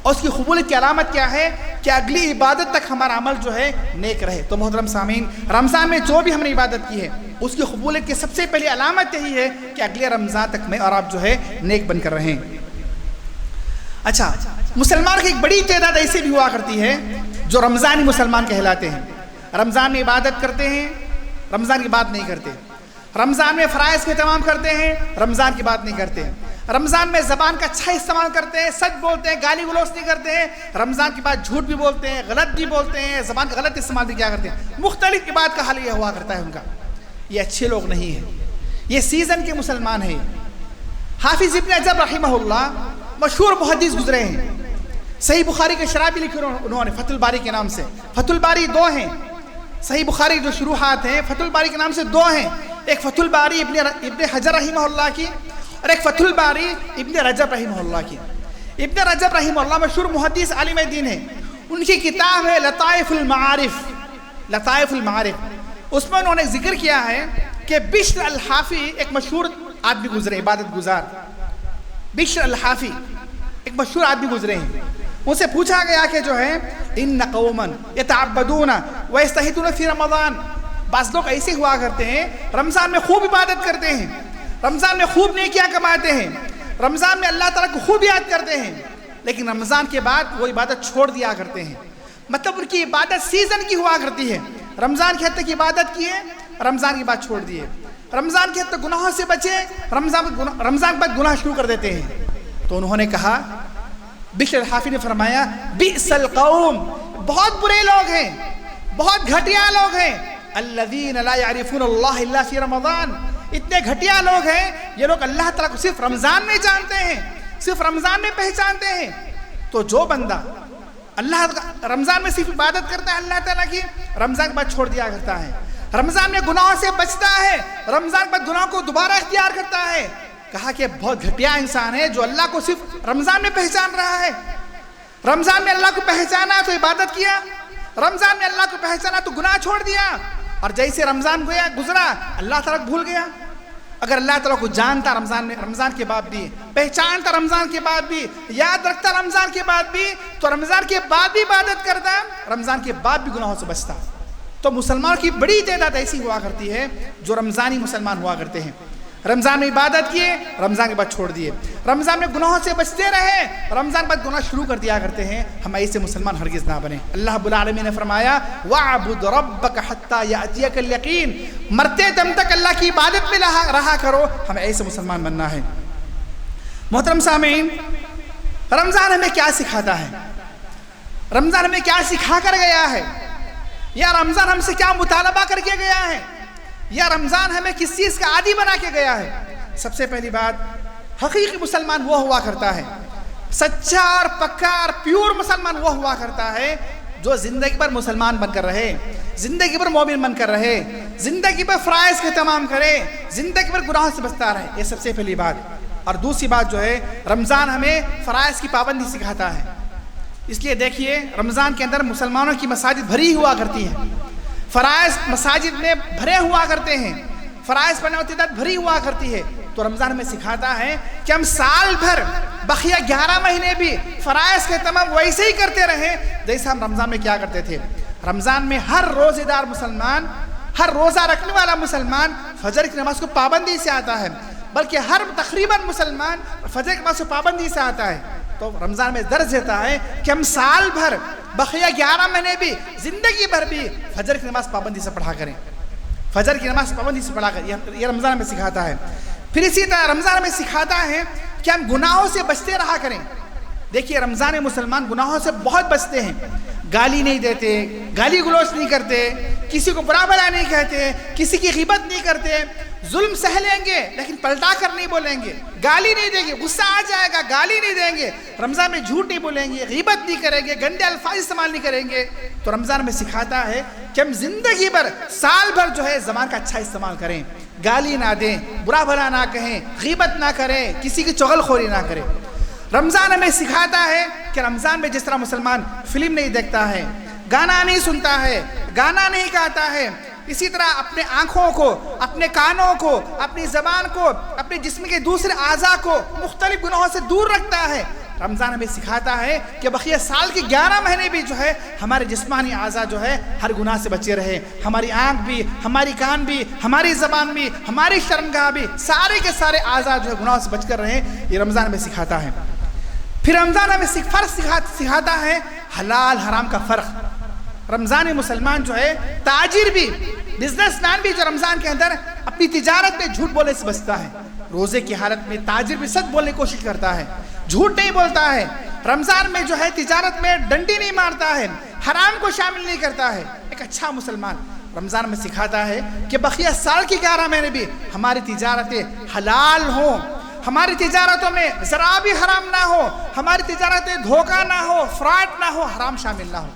اور اس کی قبولیت کی علامت کیا ہے کہ اگلی عبادت تک ہمارا عمل جو ہے نیک رہے۔ تو محترم سامعین، رمضان میں جو بھی ہم نے عبادت کی ہے اس کی قبولیت کی سب سے پہلی علامت یہی ہے کہ اگلے رمضان تک میں اور آپ جو ہے نیک بن کر رہیں۔ اچھا، مسلمان کی ایک بڑی تعداد ایسی بھی ہوا کرتی ہے جو رمضانی مسلمان کہلاتے ہیں، رمضان میں عبادت کرتے ہیں، رمضان کی بات نہیں کرتے، رمضان میں فرائض کے تمام کرتے ہیں، رمضان کی بات نہیں کرتے، رمضان میں زبان کا اچھا استعمال کرتے ہیں، سچ بولتے ہیں، گالی گلوچ نہیں کرتے ہیں، رمضان کی بات جھوٹ بھی بولتے ہیں، غلط بھی بولتے ہیں، زبان کا غلط استعمال بھی کیا کرتے ہیں، مختلف عبادت کا حال یہ ہوا کرتا ہے ان کا۔ یہ اچھے لوگ نہیں ہیں، یہ سیزن کے مسلمان ہیں۔ حافظ ابن رجب رحمہ اللہ مشہور محدث گزرے ہیں، صحیح بخاری کے شرح بھی لکھے انہوں نے فتح الباری کے نام سے۔ فتح الباری دو ہیں، صحیح بخاری جو شروحات ہیں فتح الباری کے نام سے دو ہیں، ایک فتح الباری ابن حجر رحمہ اللہ کی اور ایک فتح الباری ابن رجب رحمہ اللہ کی۔ ابن رجب رحمہ اللہ مشہور محدث عالم دین ہے، ان کی کتاب ہے لطائف المعارف، لطائف المعارف، اس میں انہوں نے ذکر کیا ہے کہ بشر الحافی ایک مشہور آدمی گزرے، عبادت گزار، بشر الحافی ایک مشہور آدمی گزرے ہیں۔ ان سے پوچھا گیا کہ جو ہے ان قوما یتعبدون ویستحدون فی رمضان، بعض لوگ ایسے ہوا کرتے ہیں رمضان میں خوب عبادت کرتے ہیں، رمضان میں خوب نیکیاں کماتے ہیں، رمضان میں اللہ تعالیٰ کو خوب یاد کرتے ہیں، لیکن رمضان کے بعد وہ عبادت چھوڑ دیا کرتے ہیں۔ مطلب ان کی عبادت سیزن کی ہوا کرتی ہے، رمضان کی حد تک عبادت کیے، رمضان کے بعد چھوڑ دیے، رمضان کے حد تک گناہوں سے بچے، رمضان کے بعد گناہ شروع کر دیتے ہیں۔ تو انہوں نے کہا، بشر الحافی نے فرمایا بئس القوم، بہت برے لوگ ہیں، بہت گھٹیا لوگ ہیں، الذین لا یعرفون اللہ الا فی رمضان، اتنے گھٹیا لوگ ہیں یہ لوگ اللہ تعالیٰ کو صرف رمضان میں جانتے ہیں، صرف رمضان میں پہچانتے ہیں۔ تو جو بندہ اللہ رمضان میں صرف عبادت کرتا ہے اللہ تعالیٰ کی، رمضان کے بعد چھوڑ دیا کرتا ہے، رمضان میں گناہوں سے بچتا ہے، رمضان کے بعد گناہوں کو دوبارہ اختیار کرتا ہے، کہا کہ بہت گھٹیا انسان ہے جو اللہ کو صرف رمضان میں پہچان رہا ہے۔ رمضان میں اللہ کو پہچانا تو عبادت کیا، رمضان میں اللہ کو پہچانا تو گناہ چھوڑ دیا، اور جیسے رمضان گزرا اللہ تعالیٰ کو بھول گیا۔ اگر اللہ تعالیٰ کو جانتا رمضان کے بعد بھی، پہچانتا رمضان کے بعد بھی، یاد رکھتا رمضان کے بعد بھی، تو رمضان کے بعد بھی عبادت کرتا، رمضان کے بعد بھی گناہوں سے بچتا۔ تو مسلمانوں کی بڑی تعداد ایسی ہوا کرتی ہے جو رمضانی مسلمان ہوا کرتے ہیں، رمضان میں عبادت کیے، رمضان کے بعد چھوڑ دیے، رمضان میں گناہوں سے بچتے رہے، رمضان کے بعد گناہ شروع کر دیا کرتے ہیں۔ ہم ایسے مسلمان ہرگز نہ بنیں۔ اللہ رب العالمین نے فرمایا وَاعْبُدْ رَبَّكَ حَتَّى يَأْتِيَكَ الْيَقِينُ، مرتے دم تک اللہ کی عبادت میں رہا کرو، ہمیں ایسے مسلمان بننا ہے۔ محترم سامعین، رمضان ہمیں کیا سکھاتا ہے؟ رمضان ہمیں کیا سکھا کر گیا ہے؟ یا رمضان ہم سے کیا مطالبہ کر کے گیا ہے؟ یا رمضان ہمیں کس چیز کا عادی بنا کے گیا ہے؟ سب سے پہلی بات، حقیقی مسلمان وہ ہوا کرتا ہے، سچا اور پکا اور پیور مسلمان وہ ہوا کرتا ہے جو زندگی پر مسلمان بن کر رہے، زندگی پر مومن بن کر رہے، زندگی پر فرائض کا اہتمام کرے، زندگی پر گناہوں سے بچتا رہے. یہ سب سے پہلی بات. اور دوسری بات جو ہے، رمضان ہمیں فرائض کی پابندی سکھاتا ہے. اس لیے دیکھیے رمضان کے اندر مسلمانوں کی مساجد بھری ہوا کرتی ہیں، فرائض مساجد میں بھرے ہوا کرتے ہیں، فرائض پڑھنے کی تعداد بھری ہوا کرتی ہے. تو رمضان ہمیں سکھاتا ہے کہ ہم سال بھر بقیہ 11 مہینے بھی فرائض کے تمام ویسے ہی کرتے رہیں جیسے ہم رمضان میں کیا کرتے تھے. رمضان میں ہر روزے دار مسلمان، ہر روزہ رکھنے والا مسلمان فجر کی نماز کو پابندی سے آتا ہے، بلکہ ہر تقریباً مسلمان فجر کی نماز کو پابندی سے آتا ہے. تو رمضان میں درس دیتا ہے کہ ہم سال بھر بقیہ 11 مہینے بھی، زندگی بھر بھی فجر کی نماز پابندی سے پڑھا کریں، فجر کی نماز پابندی سے پڑھا کریں. یہ رمضان میں سکھاتا ہے. پھر اسی طرح رمضان میں سکھاتا ہے کہ ہم گناہوں سے بچتے رہا کریں. دیکھیے رمضان میں مسلمان گناہوں سے بہت بچتے ہیں، گالی نہیں دیتے، گالی گلوچ نہیں کرتے، کسی کو برا بھلا نہیں کہتے، کسی کی غیبت نہیں کرتے، ظلم سہ لیں گے لیکن پلٹا کر نہیں بولیں گے، گالی نہیں دیں گے، غصہ آ جائے گا گالی نہیں دیں گے، رمضان میں جھوٹ نہیں بولیں گے، غیبت نہیں کریں گے، گندے الفاظ استعمال نہیں کریں گے. تو رمضان میں سکھاتا ہے کہ ہم زندگی بھر سال بھر جو ہے زبان کا اچھا استعمال کریں، گالی نہ دیں، برا بھلا نہ کہیں، غیبت نہ کریں، کسی کی چغل خوری نہ کریں. رمضان ہمیں سکھاتا ہے کہ رمضان میں جس طرح مسلمان فلم نہیں دیکھتا ہے، گانا نہیں سنتا ہے، گانا نہیں گاتا ہے، اسی طرح اپنے آنکھوں کو، اپنے کانوں کو، اپنی زبان کو، اپنے جسم کے دوسرے اعضاء کو مختلف گناہوں سے دور رکھتا ہے. رمضان ہمیں سکھاتا ہے کہ بقیہ سال کے 11 مہینے بھی جو ہے ہمارے جسمانی اعضاء جو ہے ہر گناہ سے بچے رہے، ہماری آنکھ بھی، ہماری کان بھی، ہماری زبان بھی، ہماری شرمگاہ بھی، سارے کے سارے اعضاء جو ہے گناہوں سے بچ کر رہے. یہ رمضان ہمیں سکھاتا ہے. پھر رمضان ہمیں فرق سکھاتا ہے حلال حرام کا فرق. رمضان مسلمان جو ہے تاجر بھی، بزنس مین بھی جو رمضان کے اندر اپنی تجارت میں جھوٹ بولنے سے بچتا ہے. روزے کی حالت میں تاجر بھی سچ بولنے کی کوشش کرتا ہے، جھوٹ نہیں بولتا ہے. رمضان میں جو ہے تجارت میں ڈنڈی نہیں مارتا ہے، حرام کو شامل نہیں کرتا ہے. ایک اچھا مسلمان رمضان میں سکھاتا ہے کہ بقیہ سال کی 11 مہینے بھی ہماری تجارتیں حلال ہوں، ہماری تجارتوں میں ذرا بھی حرام نہ ہو، ہماری تجارتیں دھوکہ نہ ہو، فراڈ نہ ہو، حرام شامل نہ ہو.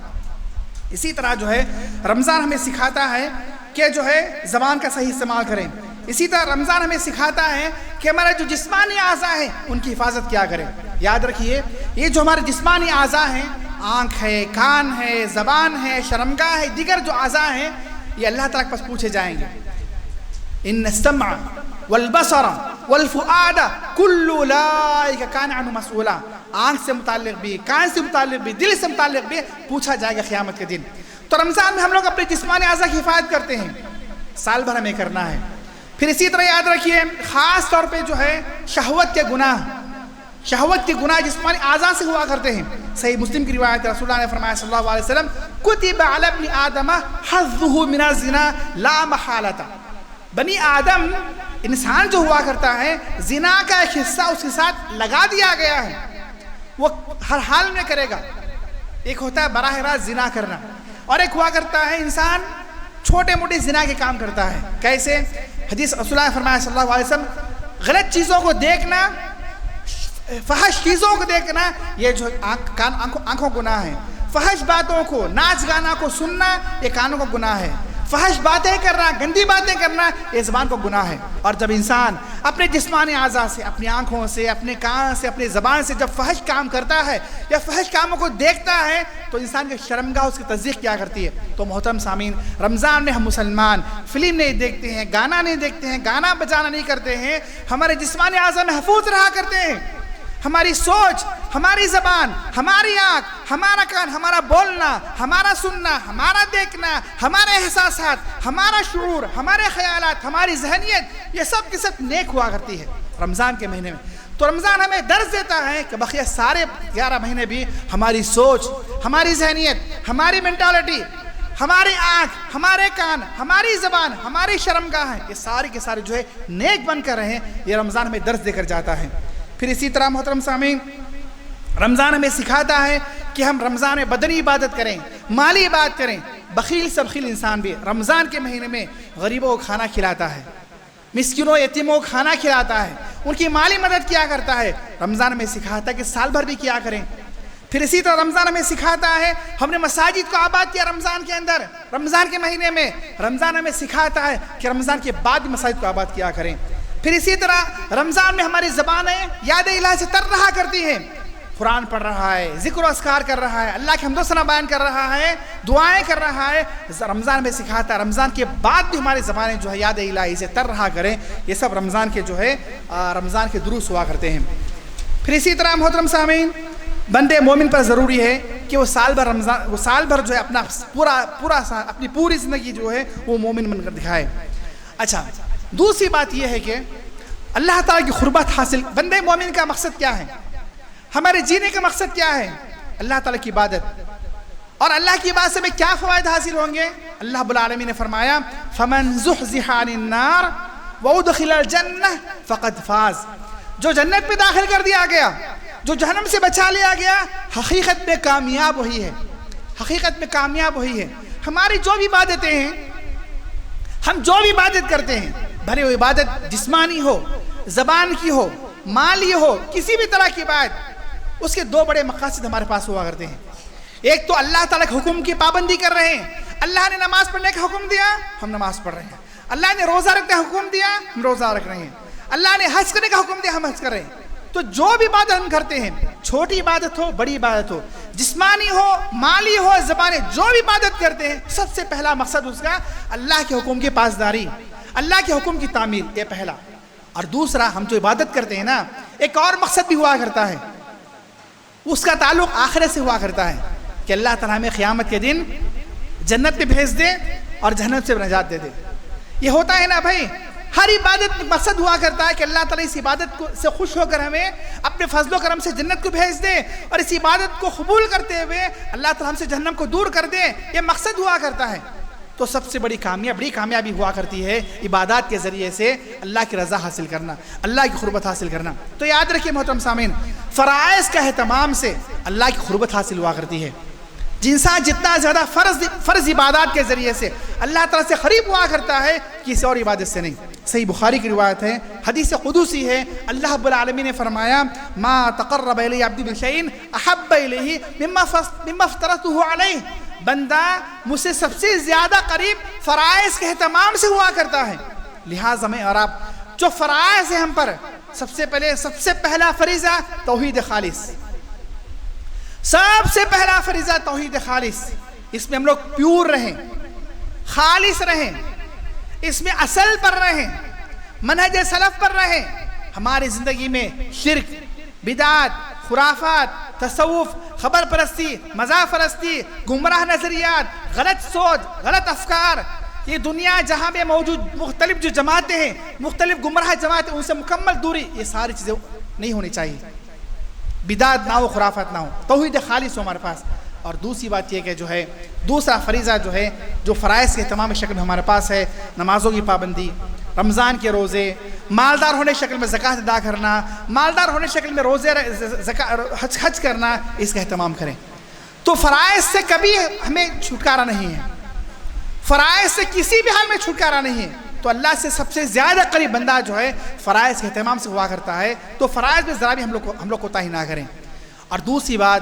اسی طرح جو ہے رمضان ہمیں سکھاتا ہے کہ جو ہے زبان کا صحیح استعمال کریں. اسی طرح رمضان ہمیں سکھاتا ہے کہ ہمارے جو جسمانی اعضاء ہیں ان کی حفاظت کیا کریں. یاد رکھیے یہ جو ہمارے جسمانی اعضاء ہیں، آنکھ ہے، کان ہے، زبان ہے، شرمگاہ ہے، دیگر جو اعضاء ہیں، یہ اللہ تعالیٰ کے پاس پوچھے جائیں گے. ان السمع والبصر والفؤاد كل اولئک کان عنہ مسئولا. آنکھ سے متعلق بھی، کان سے متعلق بھی، دل سے متعلق بھی پوچھا جائے گا قیامت کے دن. تو رمضان میں ہم لوگ اپنے جسمانی اعضاء کی حفاظت کرتے ہیں، سال بھر ہمیں کرنا ہے. پھر اسی طرح یاد رکھیے خاص طور پہ جو ہے شہوت کے گناہ جسمانی اعضاء سے ہوا کرتے ہیں. صحیح مسلم کی روایت رسول اللہ نے فرمایا صلی اللہ علیہ وسلم کتب علی ابن آدم حظہ من الزنا لا محالۃ. بنی آدم انسان جو ہوا کرتا ہے زنا کا ایک حصہ اس کے ساتھ لگا دیا گیا ہے، وہ ہر حال میں کرے گا. ایک ہوتا ہے براہ راست زنا کرنا، اور ایک ہوا کرتا ہے انسان چھوٹے موٹے زنا کے کام کرتا ہے. کیسے؟ حدیث رسول اللہ نے فرمایا صلی اللہ علیہ وسلم غلط چیزوں کو دیکھنا، فحش چیزوں کو دیکھنا یہ جو آنکھوں گناہ ہے. فحش باتوں کو، ناچ گانا کو سننا یہ کانوں کو گناہ ہے. فحش باتیں کرنا، گندی باتیں کرنا یہ زبان کو گناہ ہے. اور جب انسان اپنے جسمانی اعضاء سے، اپنی آنکھوں سے، اپنے کان سے، اپنی زبان سے جب فحش کام کرتا ہے یا فحش کاموں کو دیکھتا ہے تو انسان کی شرمگاہ اس کی تصدیق کیا کرتی ہے. تو محترم سامعین، رمضان میں ہم مسلمان فلم نہیں دیکھتے ہیں، گانا نہیں دیکھتے ہیں، گانا بجانا نہیں کرتے ہیں، ہمارے جسمانی اعضاء محفوظ رہا کرتے ہیں. ہماری سوچ، ہماری زبان، ہماری آنکھ، ہمارا کان، ہمارا بولنا، ہمارا سننا، ہمارا دیکھنا، ہمارے احساسات، ہمارا شعور، ہمارے خیالات، ہماری ذہنیت یہ سب کی سب نیک ہوا کرتی ہے رمضان کے مہینے میں. تو رمضان ہمیں درس دیتا ہے کہ بقیہ سارے 11 مہینے بھی ہماری سوچ، ہماری ذہنیت، ہماری مینٹالٹی، ہماری آنکھ، ہمارے کان، ہماری زبان، ہماری شرمگاہ یہ سارے کے سارے جو ہے نیک بن کر رہیں. یہ رمضان ہمیں درس دے کر جاتا ہے. پھر اسی طرح محترم سامعین رمضان ہمیں سکھاتا ہے کہ ہم رمضان میں بدنی عبادت کریں، مالی عبادت کریں. بخیل سے بخیل انسان بھی رمضان کے مہینے میں غریبوں کو کھانا کھلاتا ہے، مسکینوں یتیموں کو کھانا کھلاتا ہے، ان کی مالی مدد کیا کرتا ہے، رمضان میں سکھاتا ہے کہ سال بھر بھی کیا کریں۔ پھر اسی طرح رمضان ہمیں سکھاتا ہے، ہم نے مساجد کو آباد کیا رمضان کے اندر، رمضان کے مہینے میں رمضان ہمیں سکھاتا ہے کہ رمضان کے بعد بھی مساجد کو آباد کیا کریں۔ پھر اسی طرح رمضان میں ہماری زبانیں یاد الہی سے تر رہا کرتی ہیں، قرآن پڑھ رہا ہے، ذکر و اذکار کر رہا ہے، اللہ کے حمد و ثنا بیان کر رہا ہے، دعائیں کر رہا ہے۔ رمضان میں سکھاتا ہے رمضان کے بعد بھی ہماری زبانیں جو ہے یاد الہی سے تر رہا کریں۔ یہ سب رمضان کے جو ہے رمضان کے دروس ہوا کرتے ہیں۔ پھر اسی طرح محترم سامعین، بندے مومن پر ضروری ہے کہ وہ سال بھر جو ہے اپنا اپنی پوری زندگی جو ہے وہ مومن بن کر دکھائے۔ اچھا، دوسری بات یہ ہے کہ اللہ تعالیٰ کی قربت حاصل، بندے مومن کا مقصد کیا ہے، ہمارے جینے کا مقصد کیا ہے؟ اللہ تعالیٰ کی عبادت، اور اللہ کی عبادت سے ہمیں کیا فوائد حاصل ہوں گے؟ اللہ رب العالمین نے فرمایا فَمَنْ زُحْزِحَ عَنِ النَّارِ وَأُدْخِلَ الْجَنَّةَ فَقَدْ فَازَ، جو جنت میں داخل کر دیا گیا، جو جہنم سے بچا لیا گیا، حقیقت میں کامیاب وہی ہے، حقیقت میں کامیاب وہی ہے۔ ہماری جو بھی عبادتیں ہیں، ہم جو بھی عبادت کرتے ہیں، بھلے وہ عبادت جسمانی ہو، زبان کی ہو، مالی ہو، کسی بھی طرح کی بات، اس کے دو بڑے مقاصد ہمارے پاس ہوا کرتے ہیں۔ ایک تو اللہ تعالیٰ کے حکم کی پابندی کر رہے ہیں، اللہ نے نماز پڑھنے کا حکم دیا، ہم نماز پڑھ رہے ہیں، اللہ نے روزہ رکھنے کا حکم دیا، ہم روزہ رکھ رہے ہیں، اللہ نے حج کرنے کا حکم دیا، ہم حج کر رہے ہیں۔ تو جو بھی عبادت ہم کرتے ہیں، چھوٹی عبادت ہو، بڑی عبادت ہو، جسمانی ہو، مالی ہو، زبانی، جو بھی عبادت کرتے ہیں، سب سے پہلا مقصد اس کا اللہ کے حکم کی پاسداری، اللہ کے حکم کی تعمیل، یہ پہلا۔ اور دوسرا، ہم جو عبادت کرتے ہیں نا، ایک اور مقصد بھی ہوا کرتا ہے، اس کا تعلق آخرت سے ہوا کرتا ہے کہ اللہ تعالیٰ ہمیں قیامت کے دن جنت میں بھیج دے اور جہنم سے نجات دے دے۔ یہ ہوتا ہے نا بھائی، ہر عبادت میں مقصد ہوا کرتا ہے کہ اللہ تعالیٰ اس عبادت سے خوش ہو کر ہمیں اپنے فضل و کرم سے جنت کو بھیج دے، اور اس عبادت کو قبول کرتے ہوئے اللہ تعالیٰ ہم سے جہنم کو دور کر دے، یہ مقصد ہوا کرتا ہے۔ تو سب سے بڑی کامیابی ہوا کرتی ہے عبادات کے ذریعے سے اللہ کی رضا حاصل کرنا، اللہ کی قربت حاصل کرنا۔ تو یاد رکھیے محترم سامعین، فرائض کا اہتمام سے اللہ کی قربت حاصل ہوا کرتی ہے۔ انسان جتنا زیادہ فرض عبادات کے ذریعے سے اللہ تعالیٰ سے قریب ہوا کرتا ہے، کسی اور عبادت سے نہیں۔ صحیح بخاری کی روایت ہے، حدیث قدسی ہے، اللہ رب العالمین نے فرمایا ما تقرب الی عبدی بشیء احب الیہ مما افترضته علیہ، بندہ مجھ سے سب سے زیادہ قریب فرائض کے اہتمام سے ہوا کرتا ہے۔ لہٰذا میں اور آپ جو فرائض ہیں ہم پر، سب سے پہلا فریضہ توحید خالص، سب سے پہلا فریضہ توحید خالص، اس میں ہم لوگ پیور رہیں، خالص رہیں، اس میں اصل پر رہیں، منہج سلف پر رہیں۔ ہماری زندگی میں شرک، بدعات، خرافات، تصوف، خبر پرستی، مزاح پرستی، گمراہ نظریات، غلط سوچ، غلط افکار، یہ دنیا جہاں میں موجود مختلف جو جماعتیں ہیں، مختلف گمراہ جماعتیں، ان سے مکمل دوری، یہ ساری چیزیں نہیں ہونی چاہیے۔ بدعات نہ ہو، خرافات نہ ہو، توحید خالص ہو ہمارے پاس۔ اور دوسری بات یہ کہ جو ہے دوسرا فریضہ جو ہے جو فرائض کے تمام شکل میں ہمارے پاس ہے، نمازوں کی پابندی، رمضان کے روزے، مالدار ہونے شکل میں زکوٰۃ ادا کرنا، مالدار ہونے شکل میں روزے حج کرنا، اس کا اہتمام کریں۔ تو فرائض سے کبھی ہمیں چھٹکارا نہیں ہے، فرائض سے کسی بھی حال میں چھٹکارا نہیں ہے۔ تو اللہ سے سب سے زیادہ قریب بندہ جو ہے فرائض کے اہتمام سے ہوا کرتا ہے۔ تو فرائض میں ذرا بھی ہم لوگ کوتاہی نہ کریں۔ اور دوسری بات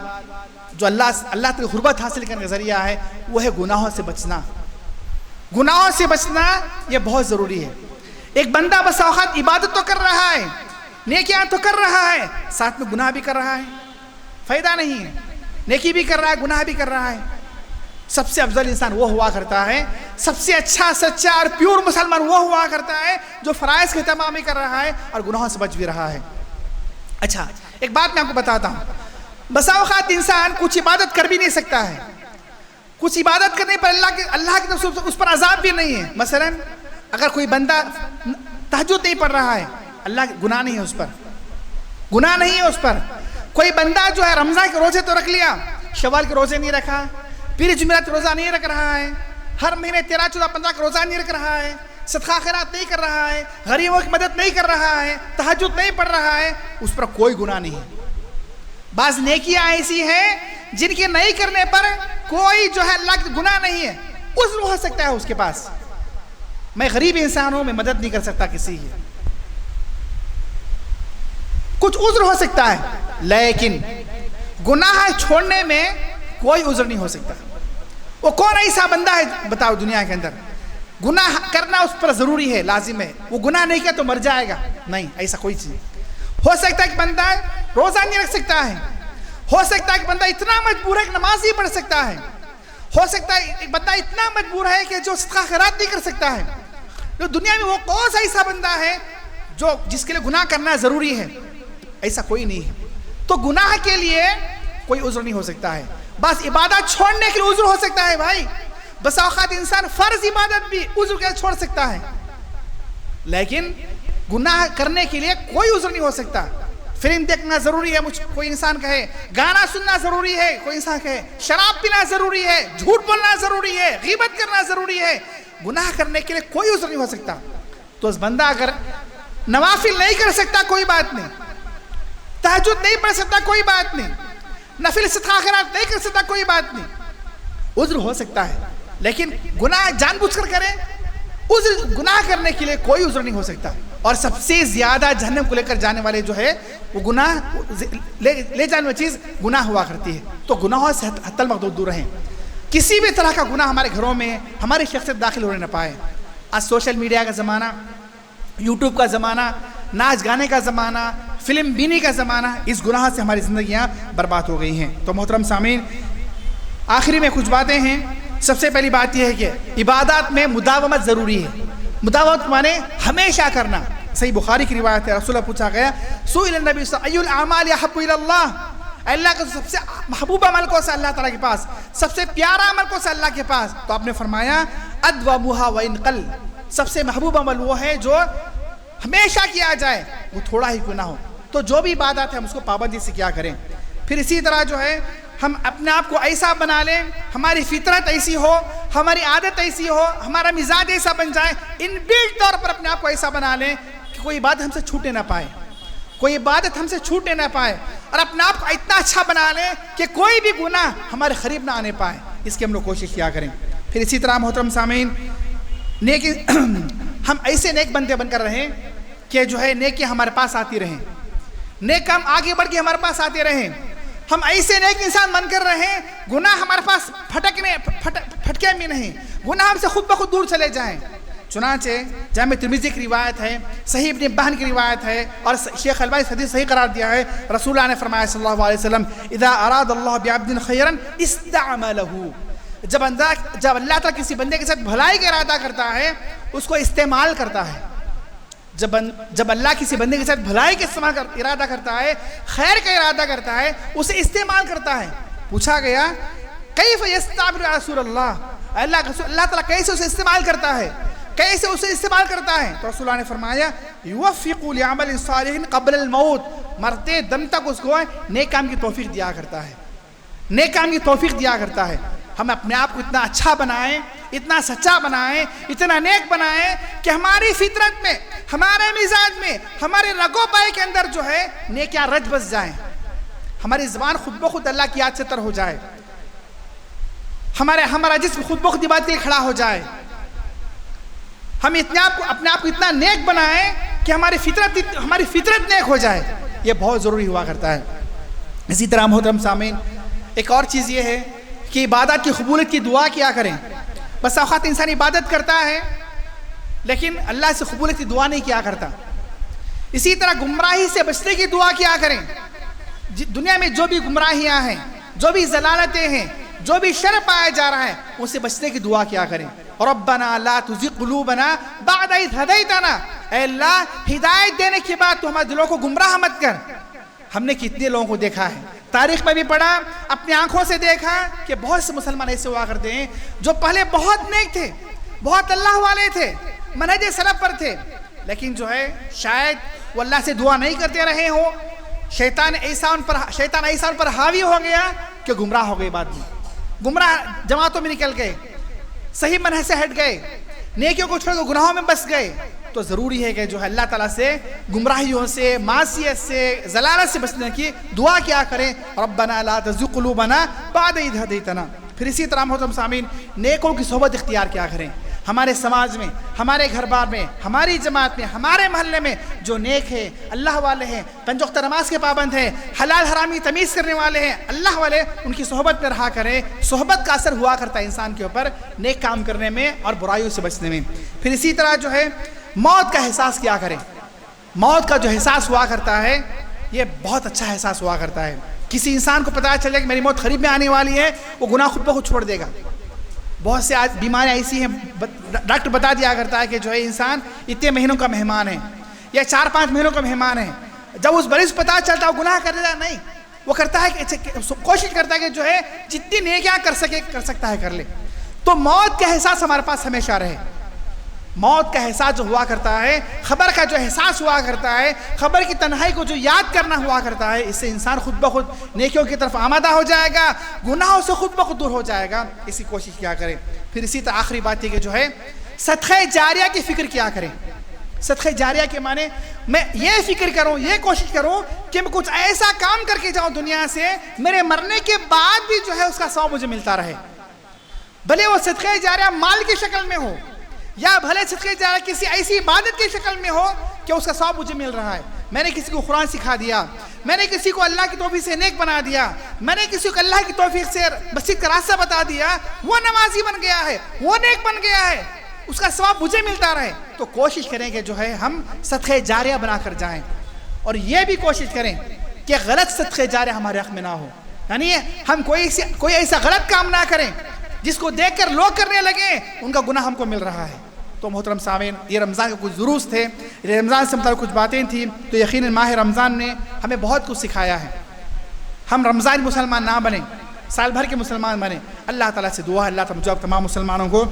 جو اللہ کی قربت حاصل کرنے کا ذریعہ ہے، وہ ہے گناہوں سے بچنا۔ گناہوں سے بچنا یہ بہت ضروری ہے۔ ایک بندہ بس اوقات عبادت تو کر رہا ہے، نیکیاں تو کر رہا ہے، ساتھ میں گناہ بھی کر رہا ہے، فائدہ نہیں ہے۔ نیکی بھی کر رہا ہے، گناہ بھی کر رہا ہے۔ سب سے افضل انسان وہ ہوا کرتا ہے، سب سے اچھا، سچا اور پیور مسلمان وہ ہوا کرتا ہے جو فرائض کا اہتمام بھی کر رہا ہے اور گناہوں سے بچ بھی رہا ہے۔ اچھا، ایک بات میں آپ کو بتاتا ہوں، بسا اوقات انسان کچھ عبادت کر بھی نہیں سکتا ہے، کچھ عبادت کرنے پر اللہ کی طرف سے اس پر عذاب بھی نہیں ہے۔ مثلا اگر کوئی بندہ تہجد نہیں پڑھ رہا ہے، اللہ گناہ نہیں ہے اس پر، گناہ نہیں ہے اس پر۔ کوئی بندہ جو ہے رمضان کے روزے تو رکھ لیا، شوال کے روزے نہیں رکھا، پیر جمعرات کا روزہ نہیں رکھ رہا ہے، ہر مہینے 13، 14، 15 کا روزہ نہیں رکھ رہا ہے، صدقہ خیرات نہیں کر رہا ہے، غریبوں کی مدد نہیں کر رہا ہے، تہجد نہیں پڑھ رہا ہے، اس پر کوئی گناہ نہیں ہے۔ بعض نیکیاں ایسی ہیں جن کے نہیں کرنے پر کوئی جو ہے اللہ کی گناہ نہیں ہے، عذر ہو سکتا ہے اس کے پاس، میں غریب انسان ہوں، میں مدد نہیں کر سکتا کسی کی، کچھ عذر ہو سکتا ہے، لیکن گناہ چھوڑنے میں کوئی عذر نہیں ہو سکتا۔ وہ کون ایسا بندہ ہے بتاؤ دنیا کے اندر گناہ کرنا اس پر ضروری ہے، لازم ہے، وہ گناہ نہیں کیا تو مر جائے گا؟ نہیں، ایسا کوئی چیز ہو سکتا ہے کہ بندہ روزہ نہیں رکھ سکتا ہے، ہو سکتا ہے کہ بندہ اتنا مجبور ہے کہ نماز ہی پڑھ سکتا ہے، ہو سکتا ہے ایک بندہ اتنا مجبور ہے کہ جو صدقہ خیرات نہیں کر سکتا ہے۔ تو دنیا میں وہ کون سا ایسا بندہ ہے جو جس کے لیے گناہ کرنا ضروری ہے؟ ایسا کوئی نہیں ہے۔ تو گناہ کے لیے کوئی عذر نہیں ہو سکتا ہے، بس عبادت چھوڑنے کے لیے عذر ہو سکتا ہے بھائی۔ بس اوقات انسان فرض عبادت بھی عذر کے چھوڑ سکتا ہے، لیکن گناہ کرنے کے لیے کوئی عذر نہیں ہو سکتا۔ فلم دیکھنا ضروری ہے، کوئی انسان کہے، گانا سننا ضروری ہے، کوئی انسان کہے، شراب پینا ضروری ہے، جھوٹ بولنا ضروری ہے، غیبت کرنا ضروری ہے، گناہ کرنے کے لیے کوئی عذر نہیں ہو سکتا۔ تو اس بندہ اگر نوافل نہیں کر سکتا کوئی بات نہیں، تہجد نہیں پڑھ سکتا کوئی بات نہیں، نفل صدقہ خیرات نہیں کر سکتا کوئی بات نہیں، عذر ہو سکتا ہے، لیکن گناہ جان بوجھ کر کریں، گناہ کرنے کے لیے کوئی عذر نہیں ہو سکتا۔ اور سب سے زیادہ جہنم کو لے کر جانے والے جو ہے وہ گناہ لے جانے والی چیز گناہ ہوا کرتی ہے۔ تو گناہوں سے حتی المقدور دور رہیں، کسی بھی طرح کا گناہ ہمارے گھروں میں ہماری شخصیت داخل ہونے نہ پائے۔ آج سوشل میڈیا کا زمانہ، یوٹیوب کا زمانہ، ناچ گانے کا زمانہ، فلم بینی کا زمانہ، اس گناہ سے ہماری زندگیاں برباد ہو گئی ہیں۔ تو محترم سامعین، آخری میں کچھ باتیں ہیں۔ سب سے پہلی بات یہ ہے کہ عبادات میں مداومت ضروری ہے۔ مداومت مانے ہمیشہ کرنا۔ صحیح بخاری کی روایت ہے، رسول اللہ پوچھا گیا، سئل النبی صلی اللہ علیہ وسلم ای الاعمال احب الی اللہ، اللہ کا سب سے محبوب عمل کون سا اللہ تعالیٰ کے پاس، سب سے پیارا عمل کون سا اللہ کے پاس؟ تو آپ نے فرمایا ادومھا وان قل، سب سے محبوب عمل وہ ہے جو ہمیشہ کیا جائے، وہ تھوڑا ہی کیوں نہ ہو۔ تو جو بھی عبادات ہے ہم اس کو پابندی سے کیا کریں۔ پھر اسی طرح جو ہے ہم اپنے آپ کو ایسا بنا لیں، ہماری فطرت ایسی ہو، ہماری عادت ایسی ہو، ہمارا مزاج ایسا بن جائے، ان بلٹ طور پر اپنے آپ کو ایسا بنا لیں کہ کوئی عبادت ہم سے چھوٹے نہ پائے، کوئی عبادت ہم سے چھوٹے نہ پائے، اور اپنے آپ کو اتنا اچھا بنا لیں کہ کوئی بھی گناہ ہمارے قریب نہ آنے پائے۔ اس کی ہم لوگ کوشش کیا کریں۔ پھر اسی طرح محترم سامعین، نیکی ہم ایسے نیک بندے بن کر رہیں کہ جو ہے نیکی ہمارے پاس آتی رہیں، نیک کام آگے بڑھ کے ہمارے پاس آتے رہیں، ہم ایسے نیک انسان بن کر رہیں گناہ ہمارے پاس پھٹکے میں نہیں، گناہ ہم سے خود بخود دور چلے جائیں۔ چنانچہ جامع ترمذی کی روایت ہے، صحیح ابن حبان کی روایت ہے، اور شیخ البانی اس حدیث صحیح قرار دیا ہے، رسول اللہ نے فرمایا صلی اللہ علیہ وسلم اذا اراد اللہ بعبد خیرا استعملہ، جب اللہ تعالیٰ کسی بندے کے ساتھ بھلائی کا ارادہ کرتا ہے اس کو استعمال کرتا ہے۔ جب اللہ کسی بندے کے ساتھ بھلائی کا ارادہ کرتا ہے، خیر کا ارادہ کرتا ہے، اسے استعمال کرتا ہے۔ پوچھا گیا کیف یستعمل رسول اللہ، اللہ تعالیٰ کیسے اسے استعمال کرتا ہے، کیسے اسے استعمال کرتا ہے؟ تو رسول اللہ نے فرمایا یوفق لعمل صالح قبل الموت، مرتے دم تک اس کو نیک کام کی توفیق دیا کرتا ہے، نیک کام کی توفیق دیا کرتا ہے۔ ہم اپنے آپ کو اتنا اچھا بنائیں، اتنا سچا بنائیں، اتنا نیک بنائیں کہ ہماری فطرت میں، ہمارے مزاج میں، ہمارے رگو پائے کے اندر جو ہے نیکیاں رچ بس جائیں، ہماری زبان خود بخود اللہ کی یاد سے تر ہو جائے، ہمارا جسم خود بخود عبادت کے لیے کھڑا ہو جائے۔ ہم اپنے آپ کو اتنا نیک بنائیں کہ ہماری فطرت نیک ہو جائے، یہ بہت ضروری ہوا کرتا ہے۔ اسی طرح محترم سامعین، ایک اور چیز یہ ہے کہ عبادت کی قبولیت کی دعا کیا کریں۔ بس اوقات انسان عبادت کرتا ہے لیکن اللہ سے قبولیت کی دعا نہیں کیا کرتا۔ اسی طرح گمراہی سے بچنے کی دعا کیا کریں۔ دنیا میں جو بھی گمراہیاں ہیں، جو بھی ضلالتیں ہیں، جو بھی شر پایا جا رہا ہے، اس سے بچنے کی دعا کیا کریں۔ ربنا لا تزغ قلوبنا بعد اذ ہدیتنا، اے اللہ ہدایت دینے کے بعد تو ہمارے دلوں کو گمراہ مت کر۔ ہم نے کتنے لوگوں کو دیکھا ہے، تاریخ میں بھی پڑھا، اپنی آنکھوں سے دیکھا کہ بہت سے مسلمان ایسے ہوا کرتے ہیں جو پہلے بہت نیک تھے، بہت اللہ والے تھے، منہج سلف پر تھے، لیکن جو ہے شاید وہ اللہ سے دعا نہیں کرتے رہے ہوں، شیطان ایسا ان پر حاوی ہو گیا کہ گمراہ ہو گئے، بعد میں گمراہ جماعتوں میں نکل گئے، صحیح منہج سے ہٹ گئے، نیکیوں کو چھوڑ کر گناہوں میں بس گئے۔ تو ضروری ہے کہ جو ہے اللہ تعالیٰ سے گمراہیوں سے، معصیت سے، ضلالت سے بچنے کی دعا کیا کریں۔ ربنا لا تزغ قلوبنا بعد اذ ہدیتنا۔ پھر اسی طرح محترم سامعین نیکوں کی صحبت اختیار کیا کریں. ہمارے سماج میں، ہمارے گھر بار میں، ہماری جماعت میں، ہمارے محلے میں جو نیک ہے، اللہ والے ہیں، پنج وقت نماز کے پابند ہیں، حلال حرامی تمیز کرنے والے ہیں، اللہ والے، ان کی صحبت میں رہا کریں. صحبت کا اثر ہوا کرتا ہے انسان کے اوپر نیک کام کرنے میں اور برائیوں سے بچنے میں. پھر اسی طرح جو ہے موت کا احساس کیا کریں. موت کا جو احساس ہوا کرتا ہے یہ بہت اچھا احساس ہوا کرتا ہے. کسی انسان کو پتہ چلے کہ میری موت قریب میں آنے والی ہے، وہ گناہ خود بخود چھوڑ دے گا. بہت سے آج بیماریاں ایسی ہیں، ڈاکٹر بتا دیا کرتا ہے کہ جو ہے انسان اتنے مہینوں کا مہمان ہے یا 4-5 مہینوں کا مہمان ہے. جب اس مریض کو پتہ چلتا ہے وہ گناہ کرے گا نہیں، وہ کرتا ہے کہ کوشش کرتا ہے کہ جو ہے جتنی نیکیاں کر سکتا ہے کر لے. تو موت کا احساس ہمارے پاس ہمیشہ رہے. موت کا احساس جو ہوا کرتا ہے، خبر کا جو احساس ہوا کرتا ہے، خبر کی تنہائی کو جو یاد کرنا ہوا کرتا ہے، اس سے انسان خود بخود نیکیوں کی طرف آمادہ ہو جائے گا، گناہوں سے خود بخود دور ہو جائے گا. اسی کوشش کیا کریں. پھر اسی طرح آخری بات یہ کہ جو ہے صدقہ جاریہ کی فکر کیا کریں. صدقہ جاریہ کے معنی میں یہ فکر کروں، یہ کوشش کروں کہ میں کچھ ایسا کام کر کے جاؤں دنیا سے، میرے مرنے کے بعد بھی جو ہے اس کا ثواب مجھے ملتا رہے. بھلے وہ صدقہ جاریہ مال کی شکل میں ہو یا بھلے صدقہ جاریہ کسی ایسی عبادت کی شکل میں ہو کہ اس کا ثواب مجھے مل رہا ہے. میں نے کسی کو قرآن سکھا دیا، میں نے کسی کو اللہ کی توفیق سے نیک بنا دیا، میں نے کسی کو اللہ کی توفیق سے مسجد کا راستہ بتا دیا، وہ نمازی بن گیا ہے، وہ نیک بن گیا ہے، اس کا ثواب مجھے ملتا رہے. تو کوشش کریں کہ جو ہے ہم صدقہ جاریہ بنا کر جائیں، اور یہ بھی کوشش کریں کہ غلط صدقہ جاریہ ہمارے حق میں نہ ہو. یعنی ہم کوئی ایسا غلط کام نہ کریں جس کو دیکھ کر لوگ کرنے لگے ان کا گناہ ہم کو مل رہا ہے. تو محترم سامعین، یہ رمضان کے کچھ دروس تھے، رمضان سے متعلق کچھ باتیں تھیں. تو یقیناً ماہ رمضان نے ہمیں بہت کچھ سکھایا ہے. ہم رمضان مسلمان نہ بنیں، سال بھر کے مسلمان بنیں. اللہ تعالیٰ سے دعا ہے اللہ تعالیٰ مجھے تمام مسلمانوں کو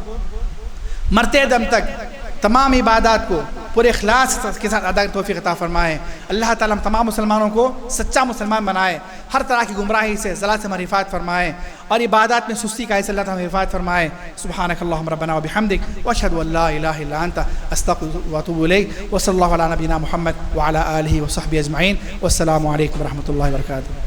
مرتے دم تک تمام عبادات کو پورے اخلاص کے ساتھ ادا توفیق عطا فرمائے. اللہ تعالیٰ ہم تمام مسلمانوں کو سچا مسلمان بنائے، ہر طرح کی گمراہی سے ضلال سے ہماری حفاظت فرمائے، اور عبادات میں سستی کا ایسے اللہ تعالیٰ حفاظت فرمائے. سبحانک اللہم ربنا و بحمدک واشہد ان لا الہ الا انت استغفرک و اتوب الیک. وصلی اللہ علی نبینا محمد وعلی آلہ وصحبہ اجمعین. والسلام علیکم ورحمۃ اللہ وبرکاتہ.